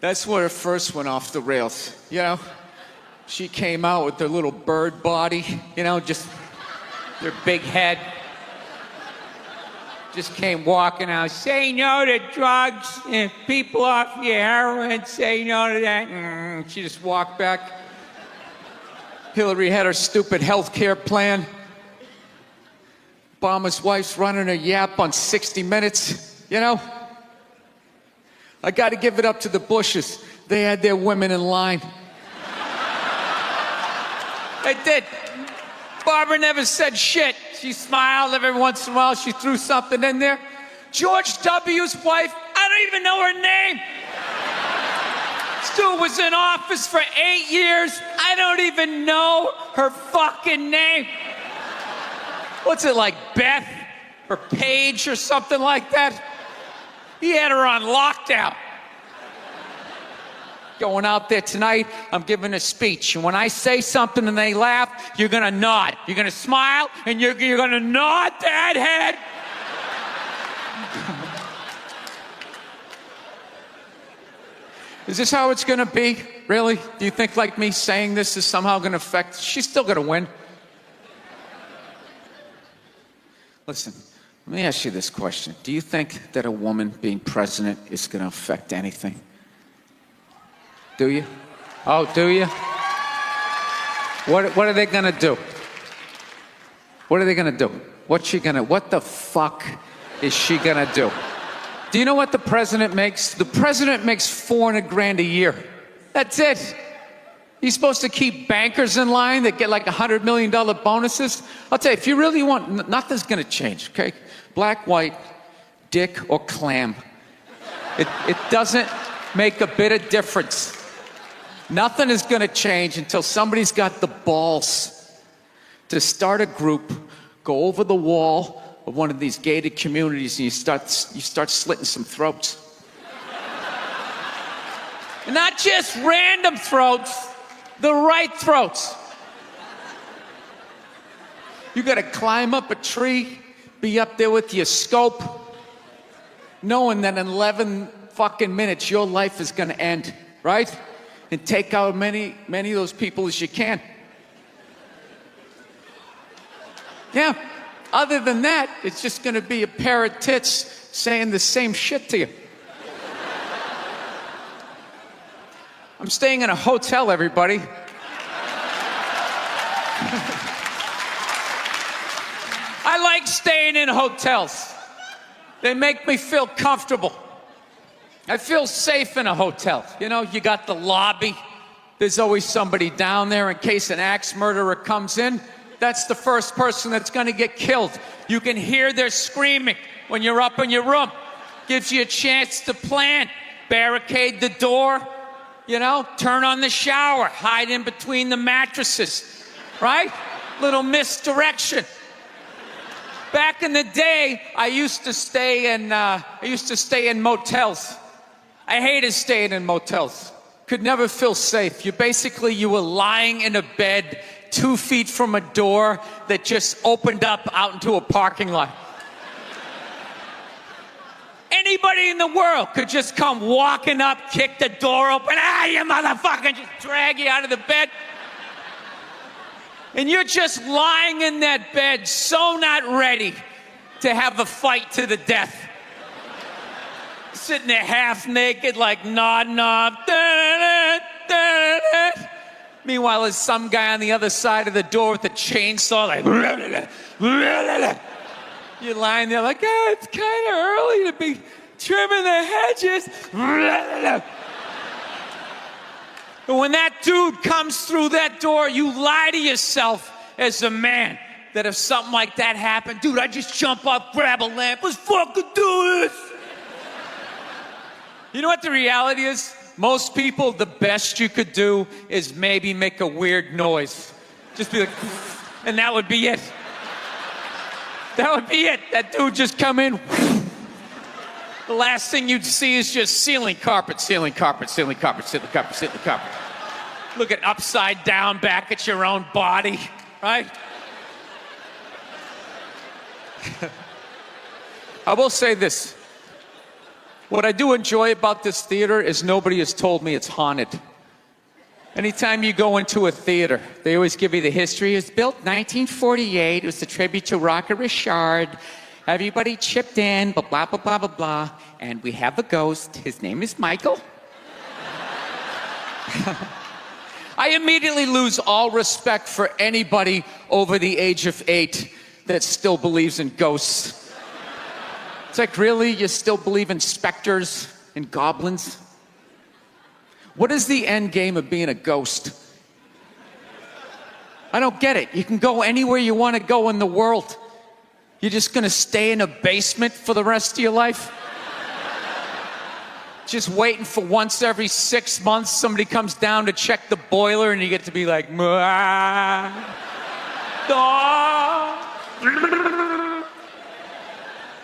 Speaker 2: That's where it first went off the rails, you know? She came out with her little bird body, you know, just their big head. Just came walking out, say no to drugs, and people off your heroin, say no to that. She just walked back. Hillary had her stupid health care plan. Obama's wife's running a yap on 60 Minutes, you know? I got to give it up to the Bushes. They had their women in line. They did. Barbara never said shit. She smiled every once in a while. She threw something in there. George W.'s wife, I don't even know her name. Stu was in office for 8 years. I don't even know her fucking name. What's it like, Beth or Paige or something like that? He had her on lockdown. Going out there tonight, I'm giving a speech. And when I say something and they laugh, you're going to nod. You're going to smile, and you're going to nod that head. Is this how it's going to be? Really? Do you think like me saying this is somehow going to affect? She's still going to win. Listen, let me ask you this question. Do you think that a woman being president is going to affect anything? Do you? Oh, do you? What are they going to do? What are they going to do? What the fuck is she going to do? Do you know what the president makes? The president makes $400,000 a year. That's it. He's supposed to keep bankers in line that get like $100 million bonuses. I'll tell you, if you really want, nothing's going to change, okay? Black, white, dick, or clam. It doesn't make a bit of difference. Nothing is going to change until somebody's got the balls to start a group, go over the wall of one of these gated communities, and you start slitting some throats. And not just random throats, the right throats. You got to climb up a tree, be up there with your scope, knowing that in 11 fucking minutes your life is going to end, right? And take out many of those people as you can. Yeah. Other than that, it's just going to be a pair of tits saying the same shit to you. I'm staying in a hotel, everybody. I like staying in hotels. They make me feel comfortable. I feel safe in a hotel. You know, you got the lobby. There's always somebody down there in case an axe murderer comes in. That's the first person that's going to get killed. You can hear their screaming when you're up in your room. Gives you a chance to plan. Barricade the door, you know, turn on the shower, hide in between the mattresses, right? Little misdirection. Back in the day, I used to stay in motels. I hated staying in motels. Could never feel safe. You were lying in a bed 2 feet from a door that just opened up out into a parking lot. Anybody in the world could just come walking up, kick the door open, you motherfucker, just drag you out of the bed. And you're just lying in that bed, so not ready to have a fight to the death. Sitting there half naked, like nodding off. Meanwhile, there's some guy on the other side of the door with a chainsaw, like. You're lying there like, it's kind of early to be trimming the hedges. But when that dude comes through that door, you lie to yourself as a man that if something like that happened, dude, I'd just jump up, grab a lamp, let's fucking do this. You know what the reality is? Most people, the best you could do is maybe make a weird noise. Just be like, and that would be it. That would be it. That dude just come in. The last thing you'd see is just ceiling carpet, ceiling carpet, ceiling carpet, ceiling carpet, ceiling carpet. Looking upside down back at your own body, right? I will say this. What I do enjoy about this theater is nobody has told me it's haunted. Anytime you go into a theater, they always give you the history. It was built 1948. It was a tribute to Rocket Richard. Everybody chipped in, blah, blah, blah, blah, blah, blah. And we have a ghost. His name is Michael. I immediately lose all respect for anybody over the age of 8 that still believes in ghosts. It's like, really? You still believe in specters and goblins? What is the end game of being a ghost? I don't get it. You can go anywhere you want to go in the world. You're just going to stay in a basement for the rest of your life? Just waiting for once every 6 months somebody comes down to check the boiler and you get to be like, why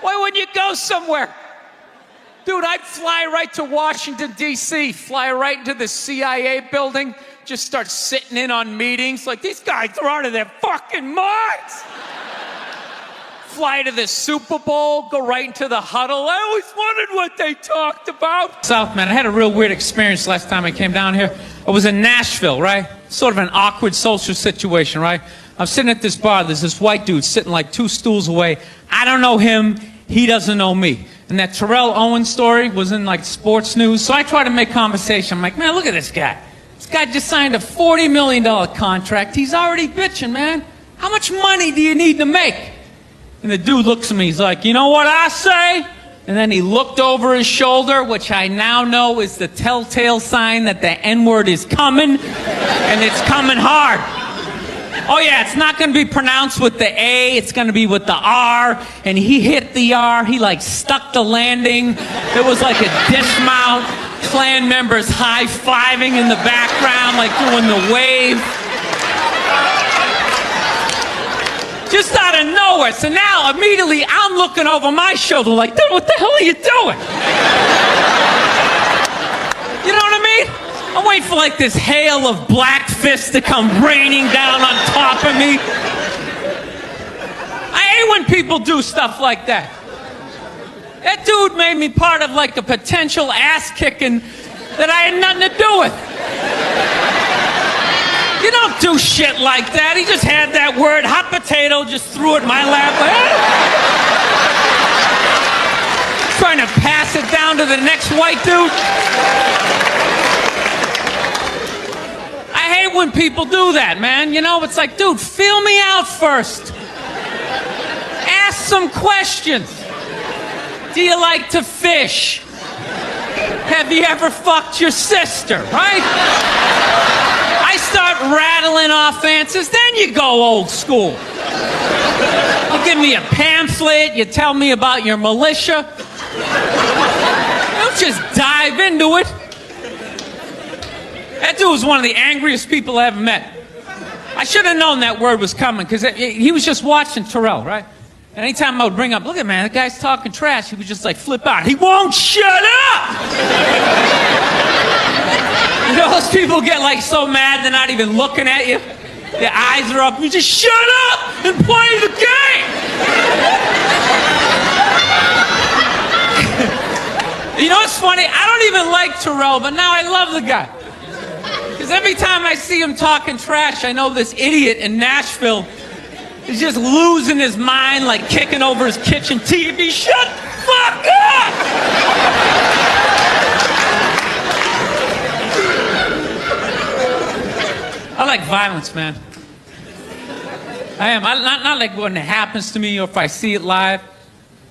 Speaker 2: wouldn't you go somewhere? Dude, I'd fly right to Washington, D.C., fly right into the CIA building, just start sitting in on meetings like, these guys are out of their fucking minds. Fly to the Super Bowl, go right into the huddle. I always wondered what they talked about. Southman, I had a real weird experience last time I came down here. I was in Nashville, right? Sort of an awkward social situation, right? I'm sitting at this bar. There's this white dude sitting like 2 stools away. I don't know him. He doesn't know me. And that Terrell Owens story was in like sports news. So I try to make conversation. I'm like, man, look at this guy. This guy just signed a $40 million contract. He's already bitching, man. How much money do you need to make? And the dude looks at me. He's like, you know what I say? And then he looked over his shoulder, which I now know is the telltale sign that the N-word is coming. And it's coming hard. Oh yeah, it's not going to be pronounced with the A, it's going to be with the R. And he hit the R, he like stuck the landing. It was like a dismount. Klan members high-fiving in the background, like doing the wave. Just out of nowhere. So now, immediately, I'm looking over my shoulder like, dude, what the hell are you doing? You know what I mean? I'm waiting for like this hail of black fists to come raining down on top of me. I hate when people do stuff like that. That dude made me part of like a potential ass kicking that I had nothing to do with. You don't do shit like that. He just had that word, hot potato, just threw it in my lap. Trying to pass it down to the next white dude. I hate when people do that, man. You know, it's like, dude, feel me out first. Ask some questions. Do you like to fish? Have you ever fucked your sister, right? I start rattling off answers, then you go old school. You give me a pamphlet, you tell me about your militia. Don't just dive into it. That dude was one of the angriest people I ever met. I should have known that word was coming, because he was just watching Terrell, right? And anytime I would bring up, look at man, that guy's talking trash, he would just like flip out. He won't shut up! You know, those people get like so mad they're not even looking at you. Their eyes are up. You just shut up and play the game!
Speaker 3: You know what's funny? I don't even like Terrell, but now I love the guy. Because every time I see him talking trash, I know this idiot in Nashville is just losing his mind, like kicking over his kitchen TV. Shut the fuck up! I like violence, man. I am. Not like when it happens to me or if I see it live.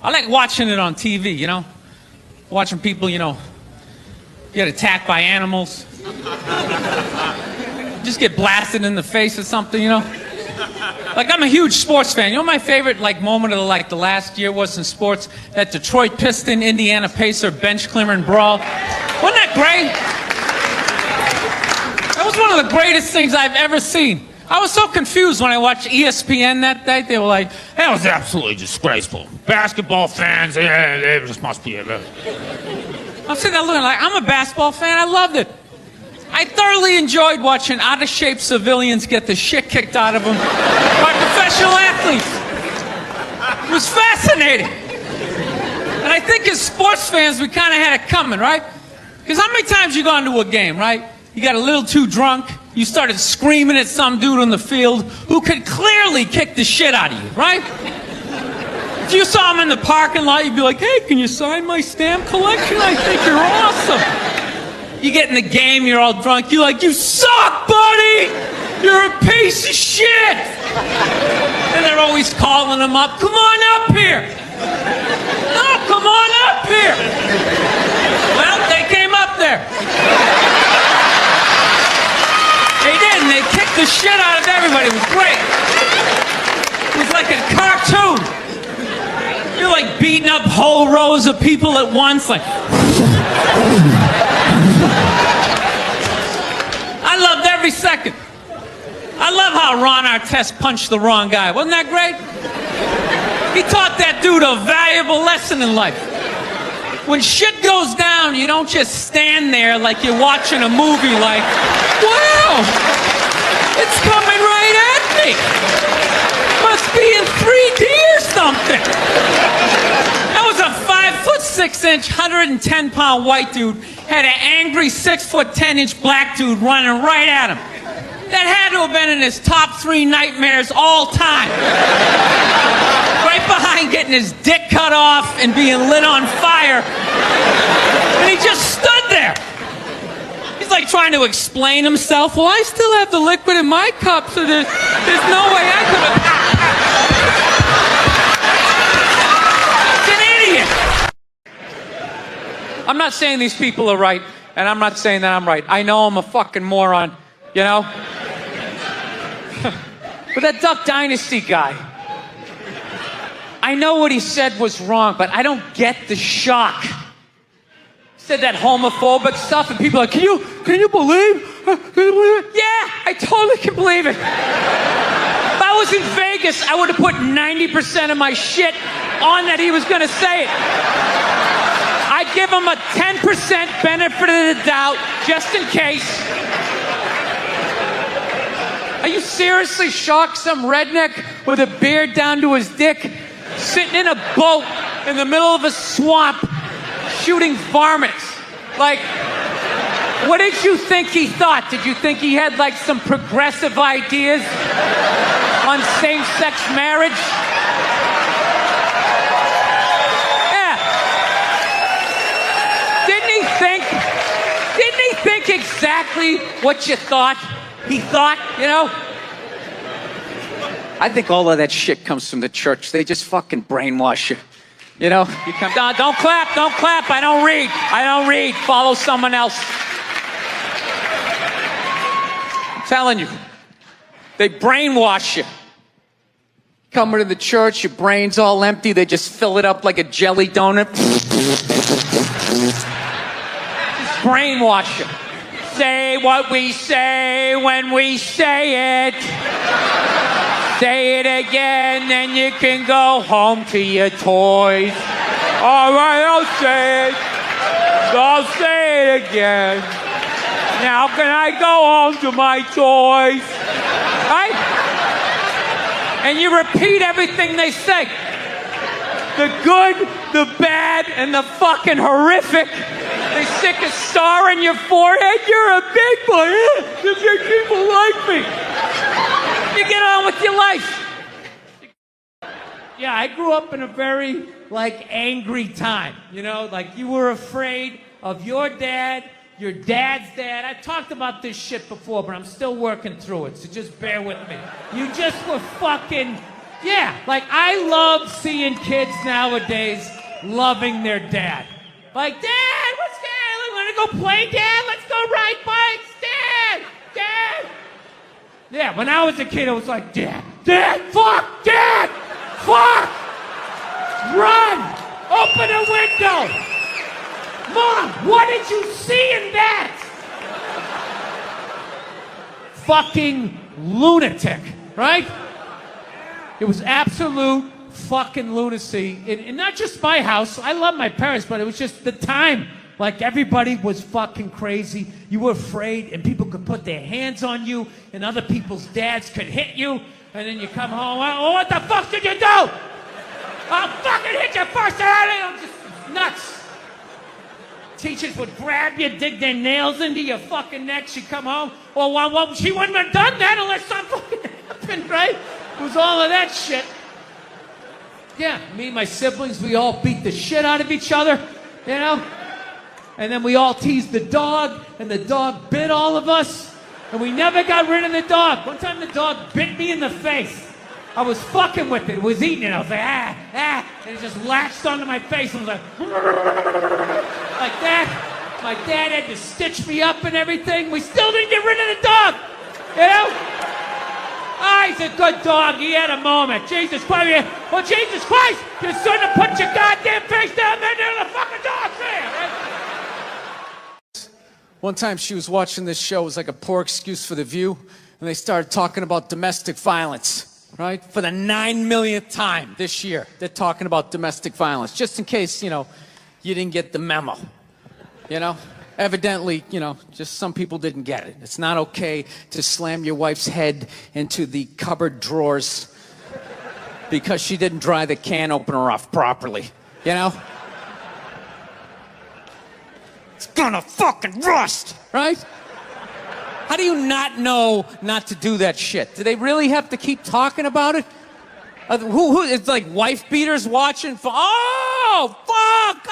Speaker 3: I like watching it on TV, you know? Watching people, you know, get attacked by animals. Just get blasted in the face or something, you know? Like, I'm a huge sports fan. You know my favorite, like, moment of, like, the last year was in sports? That Detroit Piston, Indiana Pacer bench clearing brawl. Wasn't that great? That was one of the greatest things I've ever seen. I was so confused when I watched ESPN that night. They were like, that was absolutely disgraceful. Basketball fans, they just must be it. I'm sitting there looking like, I'm a basketball fan. I loved it. I thoroughly enjoyed watching out-of-shape civilians get the shit kicked out of them by professional athletes. It was fascinating. And I think as sports fans, we kind of had it coming, right? Because how many times you gone to a game, right? You got a little too drunk. You started screaming at some dude on the field who could clearly kick the shit out of you, right? If you saw him in the parking lot, you'd be like, hey, can you sign my stamp collection? I think you're awesome. You get in the game, you're all drunk. You're like, you suck, buddy! You're a piece of shit! And they're always calling him up. Come on up here! No, come on up here! Well, they came up there. They did, and they kicked the shit out of everybody. It was great. It was like a cartoon. You're like beating up whole rows of people at once, like. I loved every second. I love how Ron Artest punched the wrong guy. Wasn't that great? He taught that dude a valuable lesson in life. When shit goes down, you don't just stand there like you're watching a movie like, wow, it's coming right at me. Must be in 3D or something. That was a 5'6", 110-pound white dude had an angry 6'10" black dude running right at him. That had to have been in his top 3 nightmares all time. Right behind getting his dick cut off and being lit on fire. And he just stood there. He's like trying to explain himself. Well, I still have the liquid in my cup, so there's no way I could have. It's an idiot. I'm not saying these people are right, and I'm not saying that I'm right. I know I'm a fucking moron, you know? But that Duck Dynasty guy, I know what he said was wrong, but I don't get the shock. He said that homophobic stuff, and people are like, can you believe? Yeah, I totally can believe it. If I was in Vegas, I would have put 90% of my shit on that he was going to say it. I'd give him a 10% benefit of the doubt, just in case. Are you seriously shocked some redneck with a beard down to his dick, sitting in a boat in the middle of a swamp, shooting varmints? Like, what did you think he thought? Did you think he had, like, some progressive ideas on same-sex marriage? Yeah. Didn't he think exactly what you thought? He thought, you know? I think all of that shit comes from the church. They just fucking brainwash you. You know? You come down, don't clap. I don't read. Follow someone else. I'm telling you. They brainwash you. Coming to the church, your brain's all empty. They just fill it up like a jelly donut. Just brainwash you. Say what we say when we say it. Say it again, then you can go home to your toys. All right, I'll say it. I'll say it again. Now can I go home to my toys? Right? And you repeat everything they say.
Speaker 2: The good, the bad, and the fucking horrific. They stick a star in your forehead. You're a big boy. The big people like me. You get on with your life.
Speaker 3: Yeah, I grew up in a very, angry time. You know, you were afraid of your dad's dad. I've talked about this shit before, but I'm still working through it, so just bear with me. You just were fucking... Yeah, I love seeing kids nowadays loving their dad. Dad, what's Dad? Want to go play, Dad? Let's go ride bikes, Dad! Dad! Yeah, when I was a kid, I was like, Dad, fuck, Dad! Fuck! Run! Open a window! Mom, what did you see in that? Fucking lunatic, right? It was absolute fucking lunacy. And not just my house. I love my parents, but it was just the time. Everybody was fucking crazy. You were afraid, and people could put their hands on you, and other people's dads could hit you. And then you come home, oh, what the fuck did you do? I'll fucking hit you first. I'm just nuts. Teachers would grab you, dig their nails into your fucking neck. She'd come home. Well, she wouldn't have done that unless something fucking happened, right? It was all of that shit. Yeah, me and my siblings, we all beat the shit out of each other, you know? And then we all teased the dog, and the dog bit all of us, and we never got rid of the dog. One time the dog bit me in the face. I was fucking with it. It was eating it. I was like, and it just latched onto my face and was like that. My dad had to stitch me up and everything. We still didn't get rid of the dog, you know? He's a good dog. He had a moment. Jesus Christ. Well, Jesus Christ, you shouldn't have put your goddamn face down there near the fucking dog there, right?
Speaker 2: One time she was watching this show. It was like a poor excuse for The View. And they started talking about domestic violence, right? For the 9 millionth time this year, they're talking about domestic violence. Just in case, you didn't get the memo, Evidently, just some people didn't get it. It's not okay to slam your wife's head into the cupboard drawers because she didn't dry the can opener off properly, It's gonna fucking rust, right? How do you not know not to do that shit? Do they really have to keep talking about it? It's like wife beaters watching for, oh, fuck,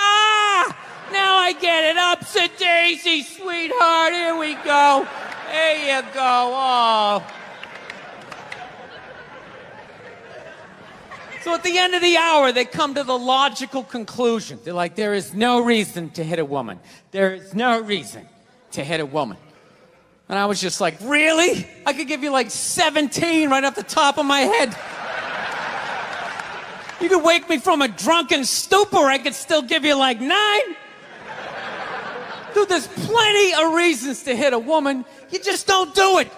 Speaker 2: now I get it. Ups a daisy, sweetheart. Here we go. There you go. Oh. So at the end of the hour, they come to the logical conclusion. They're like, there is no reason to hit a woman. There is no reason to hit a woman. And I was just like, really? I could give you 17 right off the top of my head. You could wake me from a drunken stupor. I could still give you 9. Dude, there's plenty of reasons to hit a woman. You just don't do it.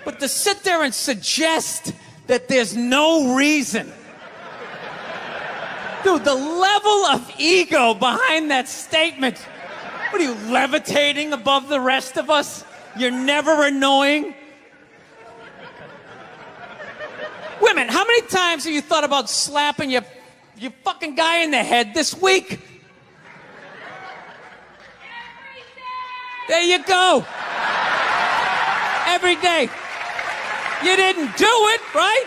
Speaker 2: But to sit there and suggest that there's no reason. Dude, the level of ego behind that statement. What are you, levitating above the rest of us? You're never annoying? Women, how many times have you thought about slapping your fucking guy in the head this week? There you go. Every day. You didn't do it, right?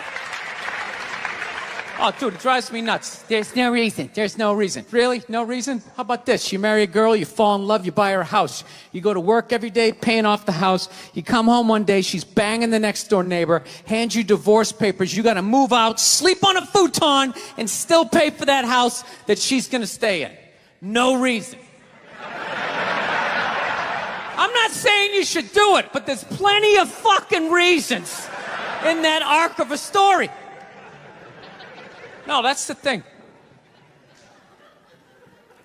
Speaker 2: Oh, dude, it drives me nuts. There's no reason. There's no reason. Really? No reason? How about this? You marry a girl, you fall in love, you buy her a house. You go to work every day, paying off the house. You come home one day, she's banging the next door neighbor, hands you divorce papers. You got to move out, sleep on a futon, and still pay for that house that she's going to stay in. No reason. I'm not saying you should do it, but there's plenty of fucking reasons in that arc of a story. No, that's the thing.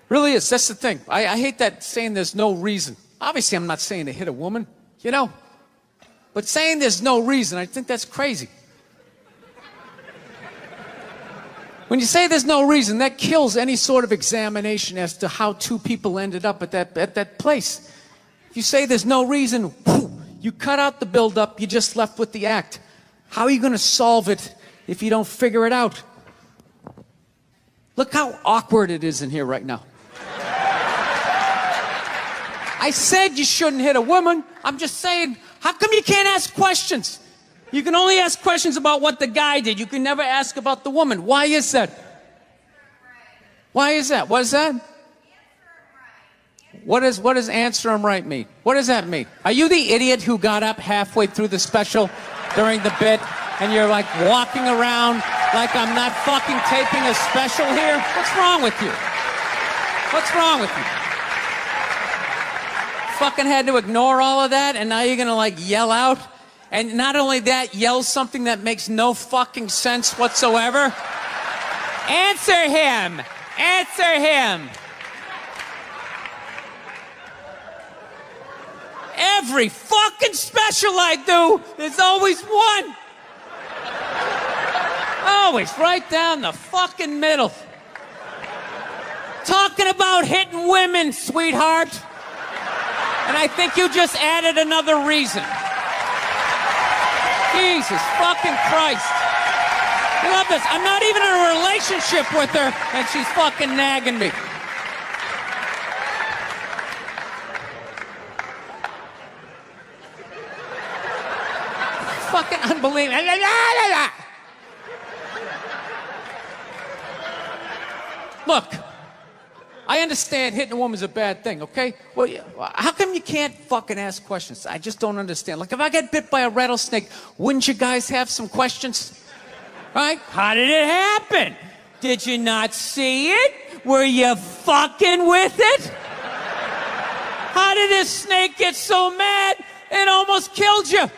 Speaker 2: Really is. That's the thing. I hate that saying there's no reason. Obviously, I'm not saying to hit a woman, But saying there's no reason, I think that's crazy. When you say there's no reason, that kills any sort of examination as to how two people ended up at that place. If you say there's no reason, you cut out the build-up, you're just left with the act. How are you going to solve it if you don't figure it out? Look how awkward it is in here right now. I said you shouldn't hit a woman. I'm just saying, how come you can't ask questions? You can only ask questions about what the guy did. You can never ask about the woman. Why is that? Why is that? What is that? What does answer him right mean? What does that mean? Are you the idiot who got up halfway through the special during the bit and you're like walking around like I'm not fucking taping a special here? What's wrong with you? What's wrong with you? Fucking had to ignore all of that and now you're gonna like yell out? And not only that, yell something that makes no fucking sense whatsoever? Answer him! Answer him! Every fucking special I do, there's always one. Always right down the fucking middle. Talking about hitting women, sweetheart. And I think you just added another reason. Jesus fucking Christ. I love this. I'm not even in a relationship with her, and she's fucking nagging me. Fucking unbelievable. Look, I understand hitting a woman's a bad thing, okay? Well, how come you can't fucking ask questions? I just don't understand. Like, if I get bit by a rattlesnake, wouldn't you guys have some questions? Right? How did it happen? Did you not see it? Were you fucking with it? How did this snake get so mad it almost killed you?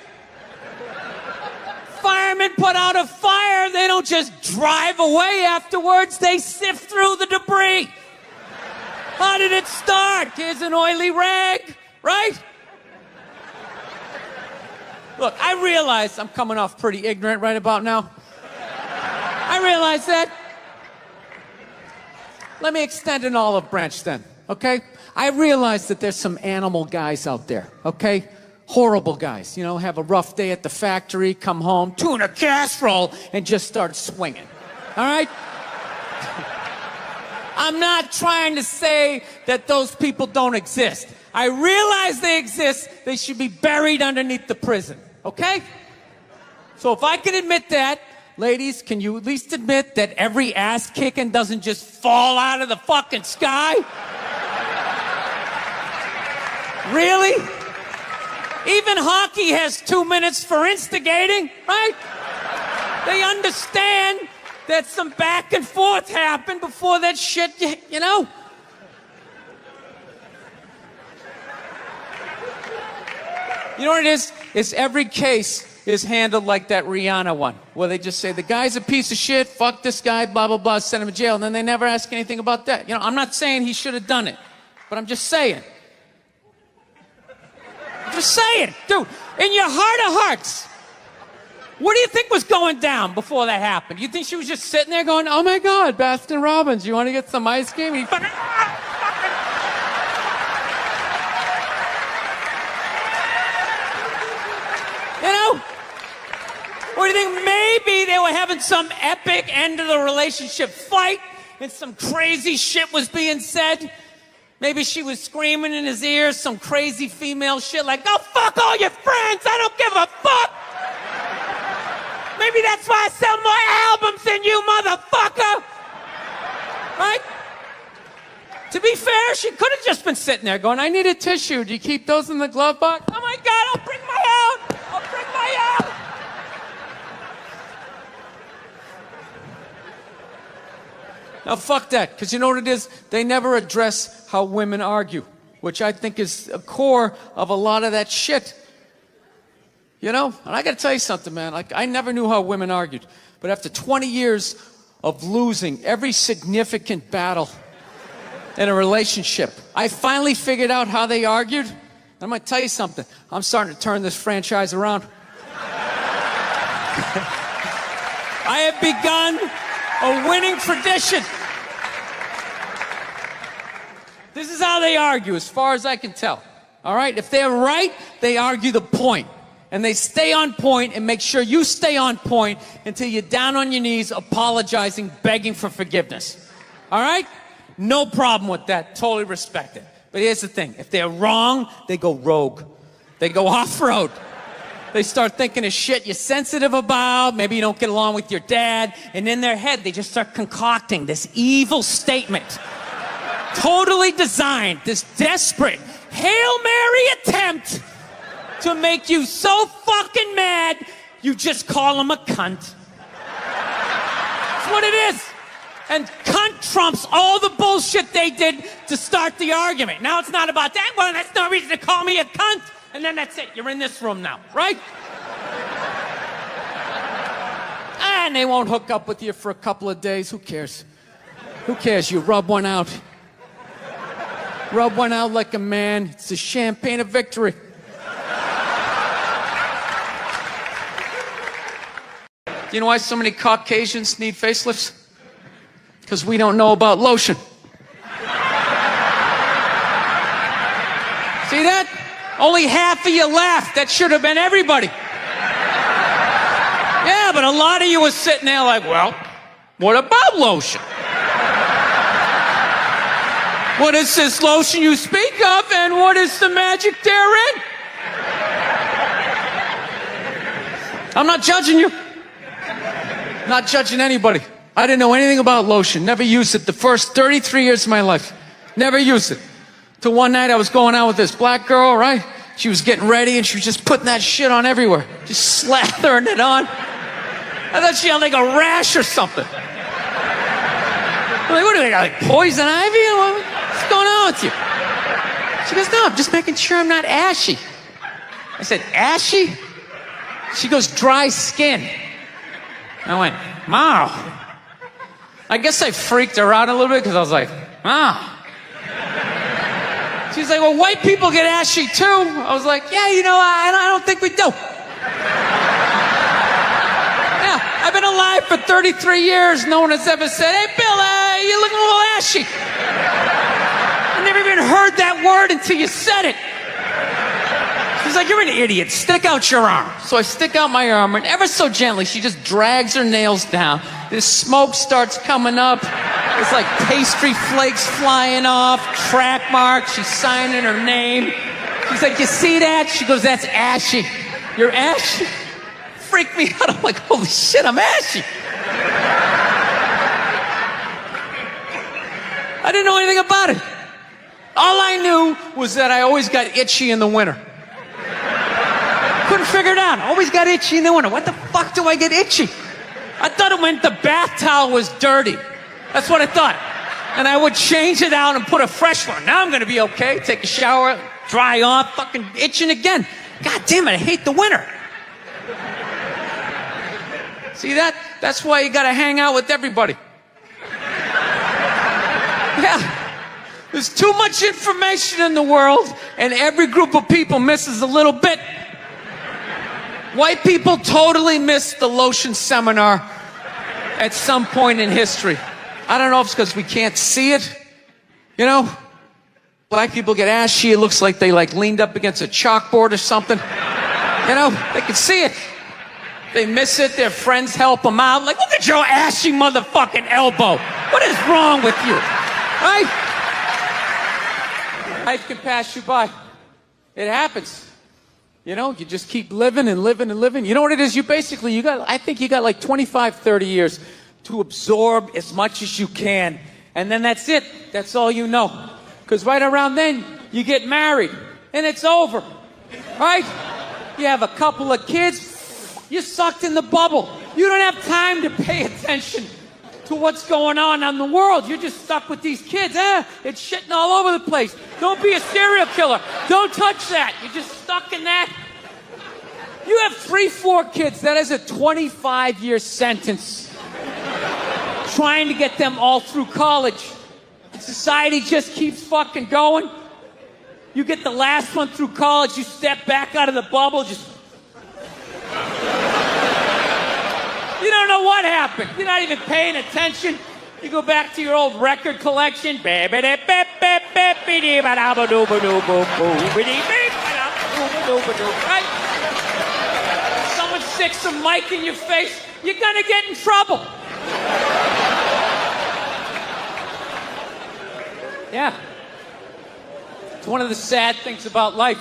Speaker 2: Firemen put out a fire, they don't just drive away afterwards, they sift through the debris. How did it start? Here's an oily rag, right? Look, I realize I'm coming off pretty ignorant right about now. I realize that. Let me extend an olive branch then, okay? I realize that there's some animal guys out there, okay? Horrible guys, you know, have a rough day at the factory, come home, tuna casserole, and just start swinging. All right? I'm not trying to say that those people don't exist. I realize they exist. They should be buried underneath the prison, okay? So if I can admit that, ladies, can you at least admit that every ass kicking doesn't just fall out of the fucking sky? Really? Even hockey has 2 minutes for instigating, right? They understand that some back and forth happened before that shit, you know? You know what it is? It's every case is handled like that Rihanna one, where they just say, the guy's a piece of shit, fuck this guy, blah, blah, blah, send him to jail, and then they never ask anything about that. You know, I'm not saying he should have done it, but I'm just saying. Just saying, dude, in your heart of hearts, what do you think was going down before that happened? You think she was just sitting there going, oh my God, Baskin Robbins, you want to get some ice cream? You fucking... You know? Or do you think maybe they were having some epic end of the relationship fight and some crazy shit was being said? Maybe she was screaming in his ears some crazy female shit like, go fuck all your friends, I don't give a fuck. Maybe that's why I sell more albums than you, motherfucker. Right? To be fair, she could have just been sitting there going, I need a tissue. Do you keep those in the glove box? Oh my God, I'll bring my out. I'll bring my out. Now, fuck that, because you know what it is? They never address how women argue, which I think is a core of a lot of that shit. You know? And I got to tell you something, man. Like, I never knew how women argued. But after 20 years of losing every significant battle in a relationship, I finally figured out how they argued. And I'm going to tell you something. I'm starting to turn this franchise around. I have begun a winning tradition. This is how they argue, as far as I can tell. All right? If they're right, they argue the point. And they stay on point and make sure you stay on point until you're down on your knees, apologizing, begging for forgiveness. All right? No problem with that. Totally respect it. But here's the thing. If they're wrong, they go rogue. They go off-road. They start thinking of shit you're sensitive about. Maybe you don't get along with your dad. And in their head, they just start concocting this evil statement. Totally designed, this desperate Hail Mary attempt to make you so fucking mad, you just call him a cunt. That's what it is. And cunt trumps all the bullshit they did to start the argument. Now it's not about that. Well, that's no reason to call me a cunt. And then that's it. You're in this room now, right? And they won't hook up with you for a couple of days. Who cares? Who cares? You rub one out. Rub one out like a man. It's the champagne of victory.
Speaker 3: You know why so many Caucasians need facelifts? Because we don't know about lotion. See that? Only half of you laughed. That should have been everybody. Yeah, but a lot of you were sitting there like, well, what about lotion? What is this lotion you speak of, and what is the magic therein? I'm not judging you. Not judging anybody. I didn't know anything about lotion. Never used it the first 33 years of my life. Never used it. Till one night I was going out with this black girl, right? She was getting ready and she was just putting that shit on everywhere. Just slathering it on. I thought she had like a rash or something. I'm like, what do they got, like poison ivy? What's going on with you? She goes, no, I'm just making sure I'm not ashy. I said, ashy? She goes, dry skin. I went, wow. I guess I freaked her out a little bit because I was like, wow. She's like, well, white people get ashy too. I was like, yeah, you know, I don't think we do. Yeah, I've been alive for 33 years. No one has ever said, hey, Bill, you're looking a little ashy. I never even heard that word until you said it. She's like, you're an idiot. Stick out your arm. So I stick out my arm, and ever so gently, she just drags her nails down. This smoke starts coming up. It's like pastry flakes flying off, track marks. She's signing her name. She's like, you see that? She goes, that's ashy. You're ashy? Freaked me out. I'm like, holy shit, I'm ashy. I didn't know anything about it. All I knew was that I always got itchy in the winter. Couldn't figure it out. Always got itchy in the winter. What the fuck do I get itchy? I thought it meant the bath towel was dirty. That's what I thought. And I would change it out and put a fresh one. Now I'm going to be okay. Take a shower, dry off, fucking itching again. God damn it, I hate the winter. See that? That's why you got to hang out with everybody. Yeah. There's too much information in the world, and every group of people misses a little bit. White people totally missed the lotion seminar at some point in history. I don't know if it's because we can't see it. You know? Black people get ashy. It looks like they leaned up against a chalkboard or something. You know? They can see it. They miss it. Their friends help them out. Like, look at your ashy motherfucking elbow. What is wrong with you? Right? Life can pass you by. It happens. You know, you just keep living and living and living. You know what it is? I think you got like 25, 30 years to absorb as much as you can. And then that's it. That's all you know. Because right around then, you get married. And it's over. Right? You have a couple of kids. You're sucked in the bubble. You don't have time to pay attention to what's going on in the world. You're just stuck with these kids. It's shitting all over the place. Don't be a serial killer. Don't touch that. You're just stuck in that. You have 3, 4 kids. That is a 25-year sentence. Trying to get them all through college. Society just keeps fucking going. You get the last one through college. You step back out of the bubble. You don't know what happened. You're not even paying attention. You go back to your old record collection. Right? Someone sticks a mic in your face, you're gonna get in trouble.
Speaker 2: Yeah. It's one of the sad things about life.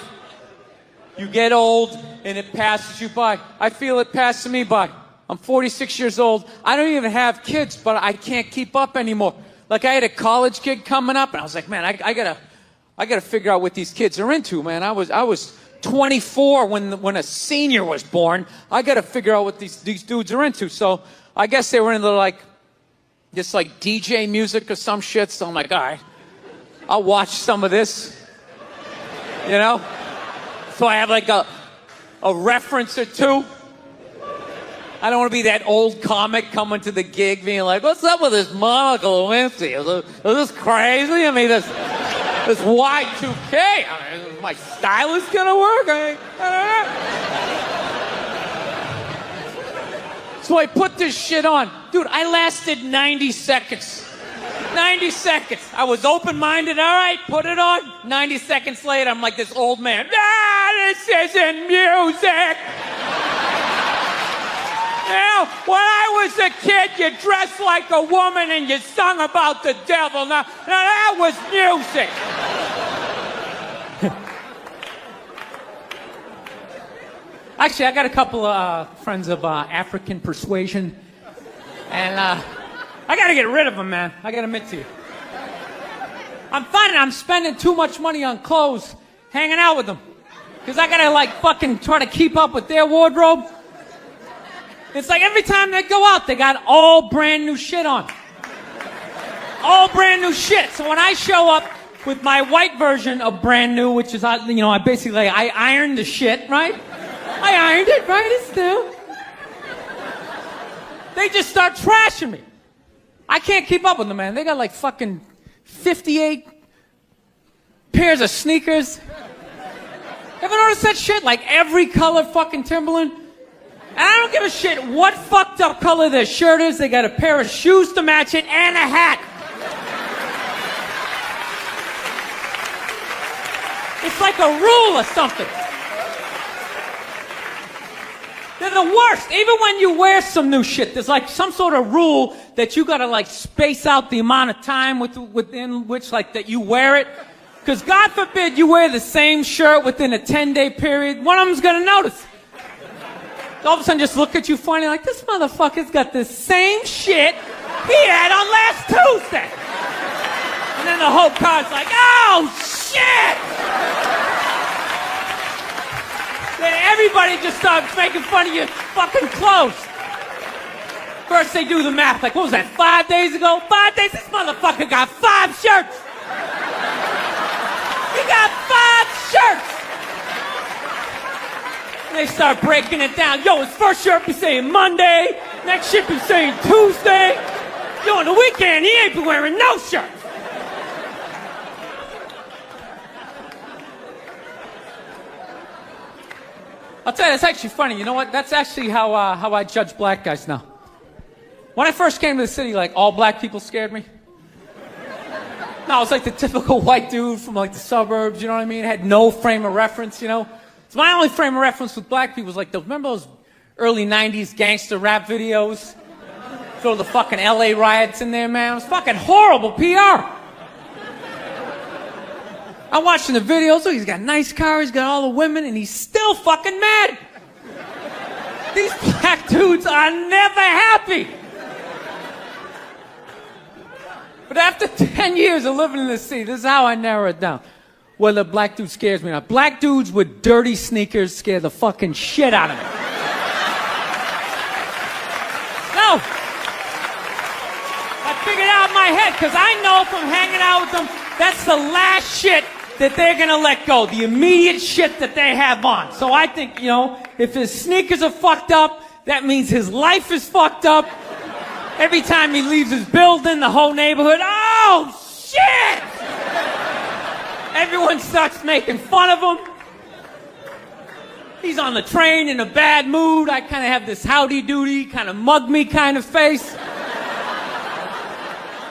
Speaker 2: You get old and it passes you by. I feel it passing me by. I'm 46 years old. I don't even have kids, but I can't keep up anymore. Like I had a college kid coming up, and I was like, man, I gotta figure out what these kids are into, man. I was 24 when a senior was born. I gotta figure out what these dudes are into. So I guess they were into like DJ music or some shit. So I'm like, all right, I'll watch some of this. You know? So I have like a reference or two. I don't want to be that old comic coming to the gig being like, what's up with this Monica Lewinsky? Is this crazy? I mean, this Y2K. I mean, is my stylist gonna work? I don't know. So I put this shit on. Dude, I lasted 90 seconds. 90 seconds. I was open-minded. All right, put it on. 90 seconds later, I'm like this old man. This isn't music. Now, when I was a kid, you dressed like a woman and you sung about the devil. Now that was music. Actually, I got a couple of friends of African persuasion, and I got to get rid of them, man. I got to admit to you. I'm finding I'm spending too much money on clothes hanging out with them, because I got to like fucking try to keep up with their wardrobe. It's like every time they go out, they got all brand new shit on. All brand new shit. So when I show up with my white version of brand new, which is, I ironed the shit, right? I ironed it, right? It's new. They just start trashing me. I can't keep up with them, man. They got like fucking 58 pairs of sneakers. Ever notice that shit? Like every color fucking Timberland. And I don't give a shit what fucked up color their shirt is. They got a pair of shoes to match it and a hat. It's like a rule or something. They're the worst. Even when you wear some new shit, there's like some sort of rule that you gotta like space out the amount of time within which like that you wear it. Because God forbid you wear the same shirt within a 10-day period, one of them's gonna notice. All of a sudden just look at you funny like, this motherfucker's got the same shit he had on last Tuesday. And then the whole car's like, oh, shit! Then everybody just starts making fun of your fucking clothes. First they do the math, like, what was that, 5 days ago? 5 days? This motherfucker got 5 shirts! He got 5 shirts! They start breaking it down. Yo, his first shirt be saying Monday. Next shirt be saying Tuesday. Yo, on the weekend, he ain't be wearing no shirt. I'll tell you, it's actually funny. You know what? That's actually how I judge black guys now. When I first came to the city, like, all black people scared me. No, I was like the typical white dude from like the suburbs, you know what I mean? Had no frame of reference, you know? So my only frame of reference with black people was like, remember those early 90s gangster rap videos? Throw the fucking LA riots in there, man. It was fucking horrible PR. I'm watching the videos. Oh, he's got a nice car. He's got all the women, and he's still fucking mad. These black dudes are never happy. But after 10 years of living in the city, this is how I narrow it down. Whether a black dude scares me or not. Black dudes with dirty sneakers scare the fucking shit out of me. No. I figured out in my head, because I know from hanging out with them, that's the last shit that they're gonna let go. The immediate shit that they have on. So I think, you know, if his sneakers are fucked up, that means his life is fucked up. Every time he leaves his building, the whole neighborhood, oh, shit! Everyone starts making fun of him. He's on the train in a bad mood. I kind of have this howdy-doody, kind of mug-me kind of face.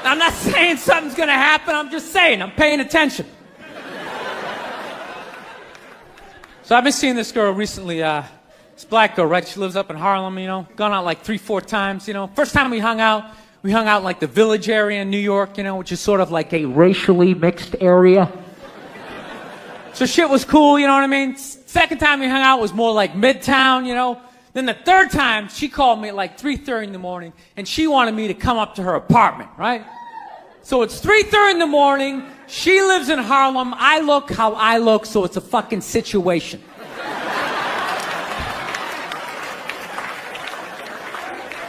Speaker 2: I'm not saying something's gonna happen. I'm just saying, I'm paying attention. So I've been seeing this girl recently, this black girl, right? She lives up in Harlem, you know. Gone out like 3-4 times, you know. First time we hung out, We hung out in like the Village area in New York, you know, which is sort of like a racially mixed area. So shit was cool, you know what I mean? Second time we hung out was more like Midtown, you know. Then the third time, she called me at like 3:30 in the morning, and she wanted me to come up to her apartment, right? So it's 3:30 in the morning, she lives in Harlem, I look how I look, so it's a fucking situation.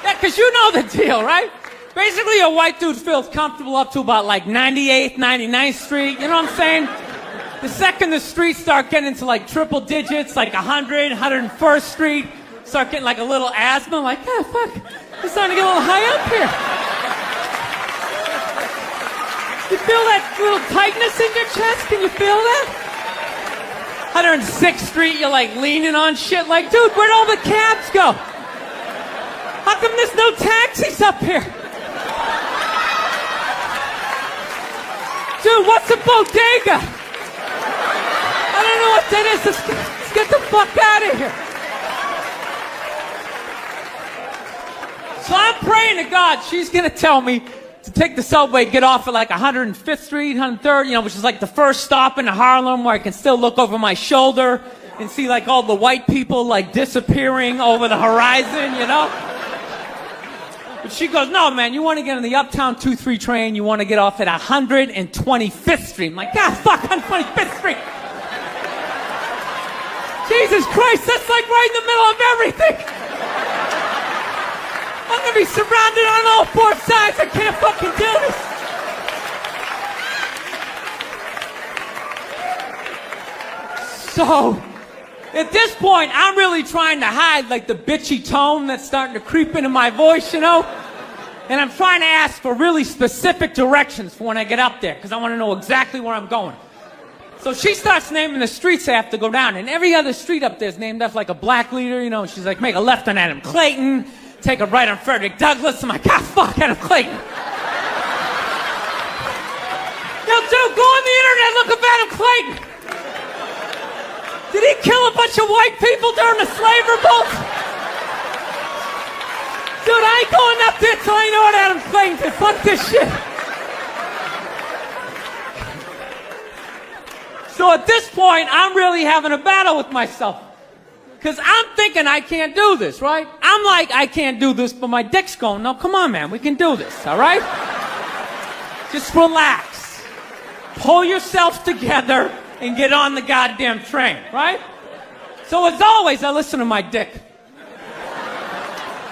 Speaker 2: Yeah, because you know the deal, right? Basically, a white dude feels comfortable up to about like 98th, 99th Street, you know what I'm saying? The second the streets start getting into like triple digits, like 100, 101st Street, start getting like a little asthma, like, ah, fuck, it's starting to get a little high up here. You feel that little tightness in your chest? Can you feel that? 106th Street, you're like leaning on shit, like, dude, where'd all the cabs go? How come there's no taxis up here? Dude, what's a bodega? I don't know what that is. Let's get the fuck out of here. So I'm praying to God she's going to tell me to take the subway, get off at like 105th Street, 103rd, you know, which is like the first stop in Harlem where I can still look over my shoulder and see like all the white people like disappearing over the horizon, you know? But she goes, no, man, you want to get on the Uptown 2-3 train, you want to get off at 125th Street. I'm like, God, fuck, 125th Street. Jesus Christ, that's like right in the middle of everything. I'm going to be surrounded on all four sides. I can't fucking do this. So, at this point, I'm really trying to hide like the bitchy tone that's starting to creep into my voice, you know? And I'm trying to ask for really specific directions for when I get up there, because I want to know exactly where I'm going. So she starts naming the streets I have to go down, and every other street up there is named after like a black leader, you know? She's like, make a left on Adam Clayton, take a right on Frederick Douglass. I'm like, ah, fuck, Adam Clayton. Yo, dude, go on the internet, look up Adam Clayton. Did he kill a bunch of white people during the slave revolt? Dude, I ain't going up there till I know what Adam Clayton did. Fuck this shit. So at this point, I'm really having a battle with myself. Because I'm thinking I can't do this, right? I'm like, I can't do this, but my dick's going, no, come on, man, we can do this, all right? Just relax. Pull yourself together and get on the goddamn train, right? So as always, I listen to my dick.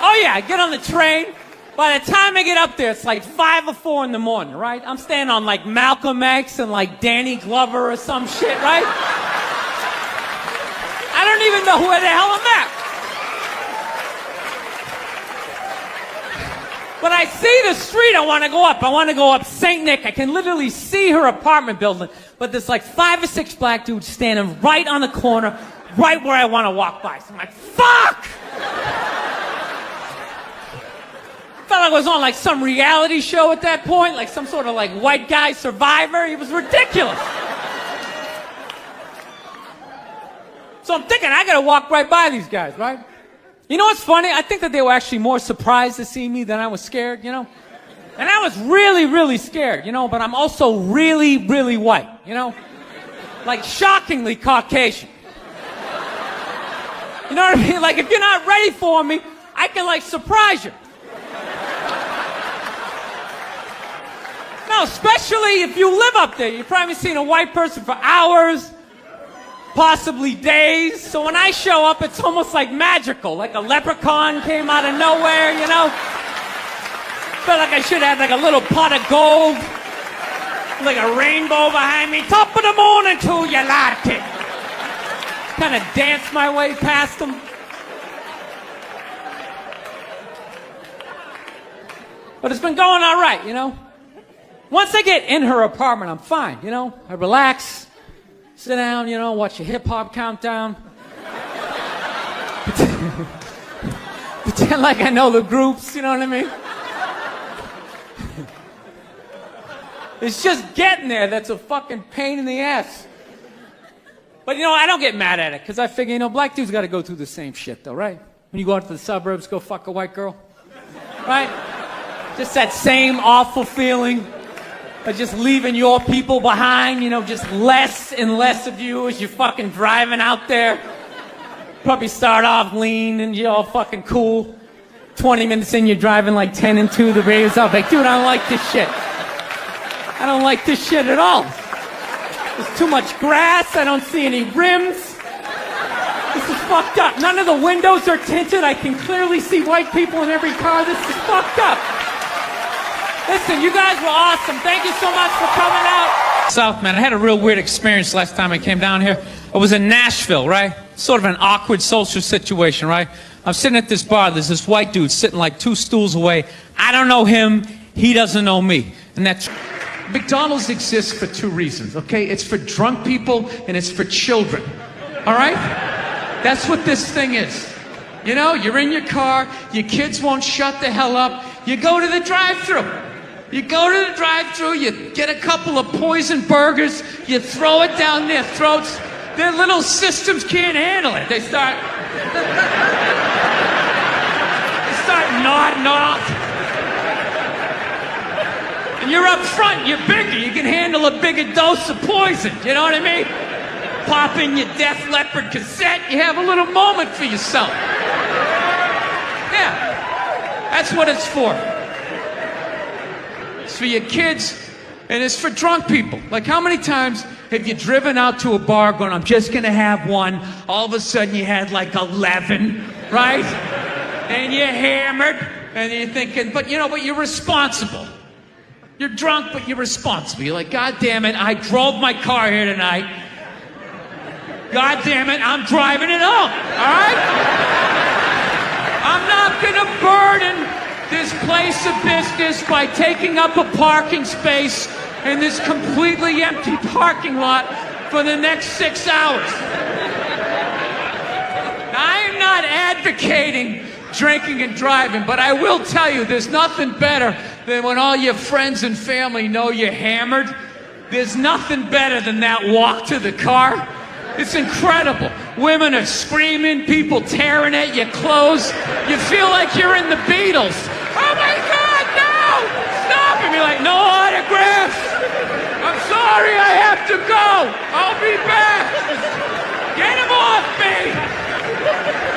Speaker 2: Oh yeah, I get on the train. By the time I get up there, it's like 5 or 4 in the morning, right? I'm staying on like Malcolm X and like Danny Glover or some shit, right? I don't even know where the hell I'm at. But I see the street I want to go up. I want to go up St. Nick. I can literally see her apartment building. But there's like 5 or 6 black dudes standing right on the corner, right where I want to walk by. So I'm like, fuck! Felt like I was on like some reality show at that point, like some sort of like white guy survivor. It was ridiculous. So I'm thinking I gotta walk right by these guys, right? You know what's funny? I think that they were actually more surprised to see me than I was scared, you know? And I was really, really scared, you know, but I'm also really, really white, you know? Like shockingly Caucasian. You know what I mean? Like if you're not ready for me, I can like surprise you. No, especially if you live up there. You've probably seen a white person for hours, possibly days. So when I show up, it's almost like magical. Like a leprechaun came out of nowhere, you know? Felt like I should have like a little pot of gold, like a rainbow behind me. Top of the morning to you, latte. Kind of dance my way past them. But it's been going all right, you know? Once I get in her apartment, I'm fine, you know? I relax, sit down, you know, watch a hip-hop countdown. Pretend like I know the groups, you know what I mean? It's just getting there that's a fucking pain in the ass. But, you know, I don't get mad at it, because I figure, you know, black dudes got to go through the same shit, though, right? When you go out to the suburbs, go fuck a white girl, right? Just that same awful feeling of just leaving your people behind, you know, just less and less of you as you're fucking driving out there. Probably start off lean and you're all fucking cool. 20 minutes in, you're driving like 10 and 2, the radio's off. Like, dude, I don't like this shit. I don't like this shit at all. There's too much grass, I don't see any rims. This is fucked up. None of the windows are tinted. I can clearly see white people in every car. This is fucked up. Listen, you guys were awesome. Thank you so much for coming out.
Speaker 3: South, man, I had a real weird experience last time I came down here. I was in Nashville, right? Sort of an awkward social situation, right? I'm sitting at this bar. There's this white dude sitting like 2 stools away. I don't know him. He doesn't know me. And that's... McDonald's exists for 2 reasons, okay? It's for drunk people and it's for children, all right? That's what this thing is. You know, you're in your car, your kids won't shut the hell up, you go to the drive-thru. You go to the drive-thru, you get a couple of poison burgers, you throw it down their throats, their little systems can't handle it. They start nodding off. And you're up front, you're bigger, you can handle a bigger dose of poison, you know what I mean? Pop in your Def Leppard cassette, you have a little moment for yourself. Yeah, that's what it's for. It's for your kids, and it's for drunk people. Like, how many times have you driven out to a bar going, I'm just gonna have one, all of a sudden you had like 11, right? And you're hammered, and you're thinking, but you're responsible. You're drunk, but you're responsible. You're like, God damn it, I drove my car here tonight. God damn it, I'm driving it home, all right? I'm not gonna burden this place of business by taking up a parking space in this completely empty parking lot for the next 6 hours. Now, I am not advocating drinking and driving, but I will tell you, there's nothing better than when all your friends and family know you're hammered. There's nothing better than that walk to the car. It's incredible. Women are screaming, people tearing at your clothes. You feel like you're in the Beatles. Oh my God, no! Stop! And you're like, no autographs! I'm sorry, I have to go! I'll be back! Get him off me!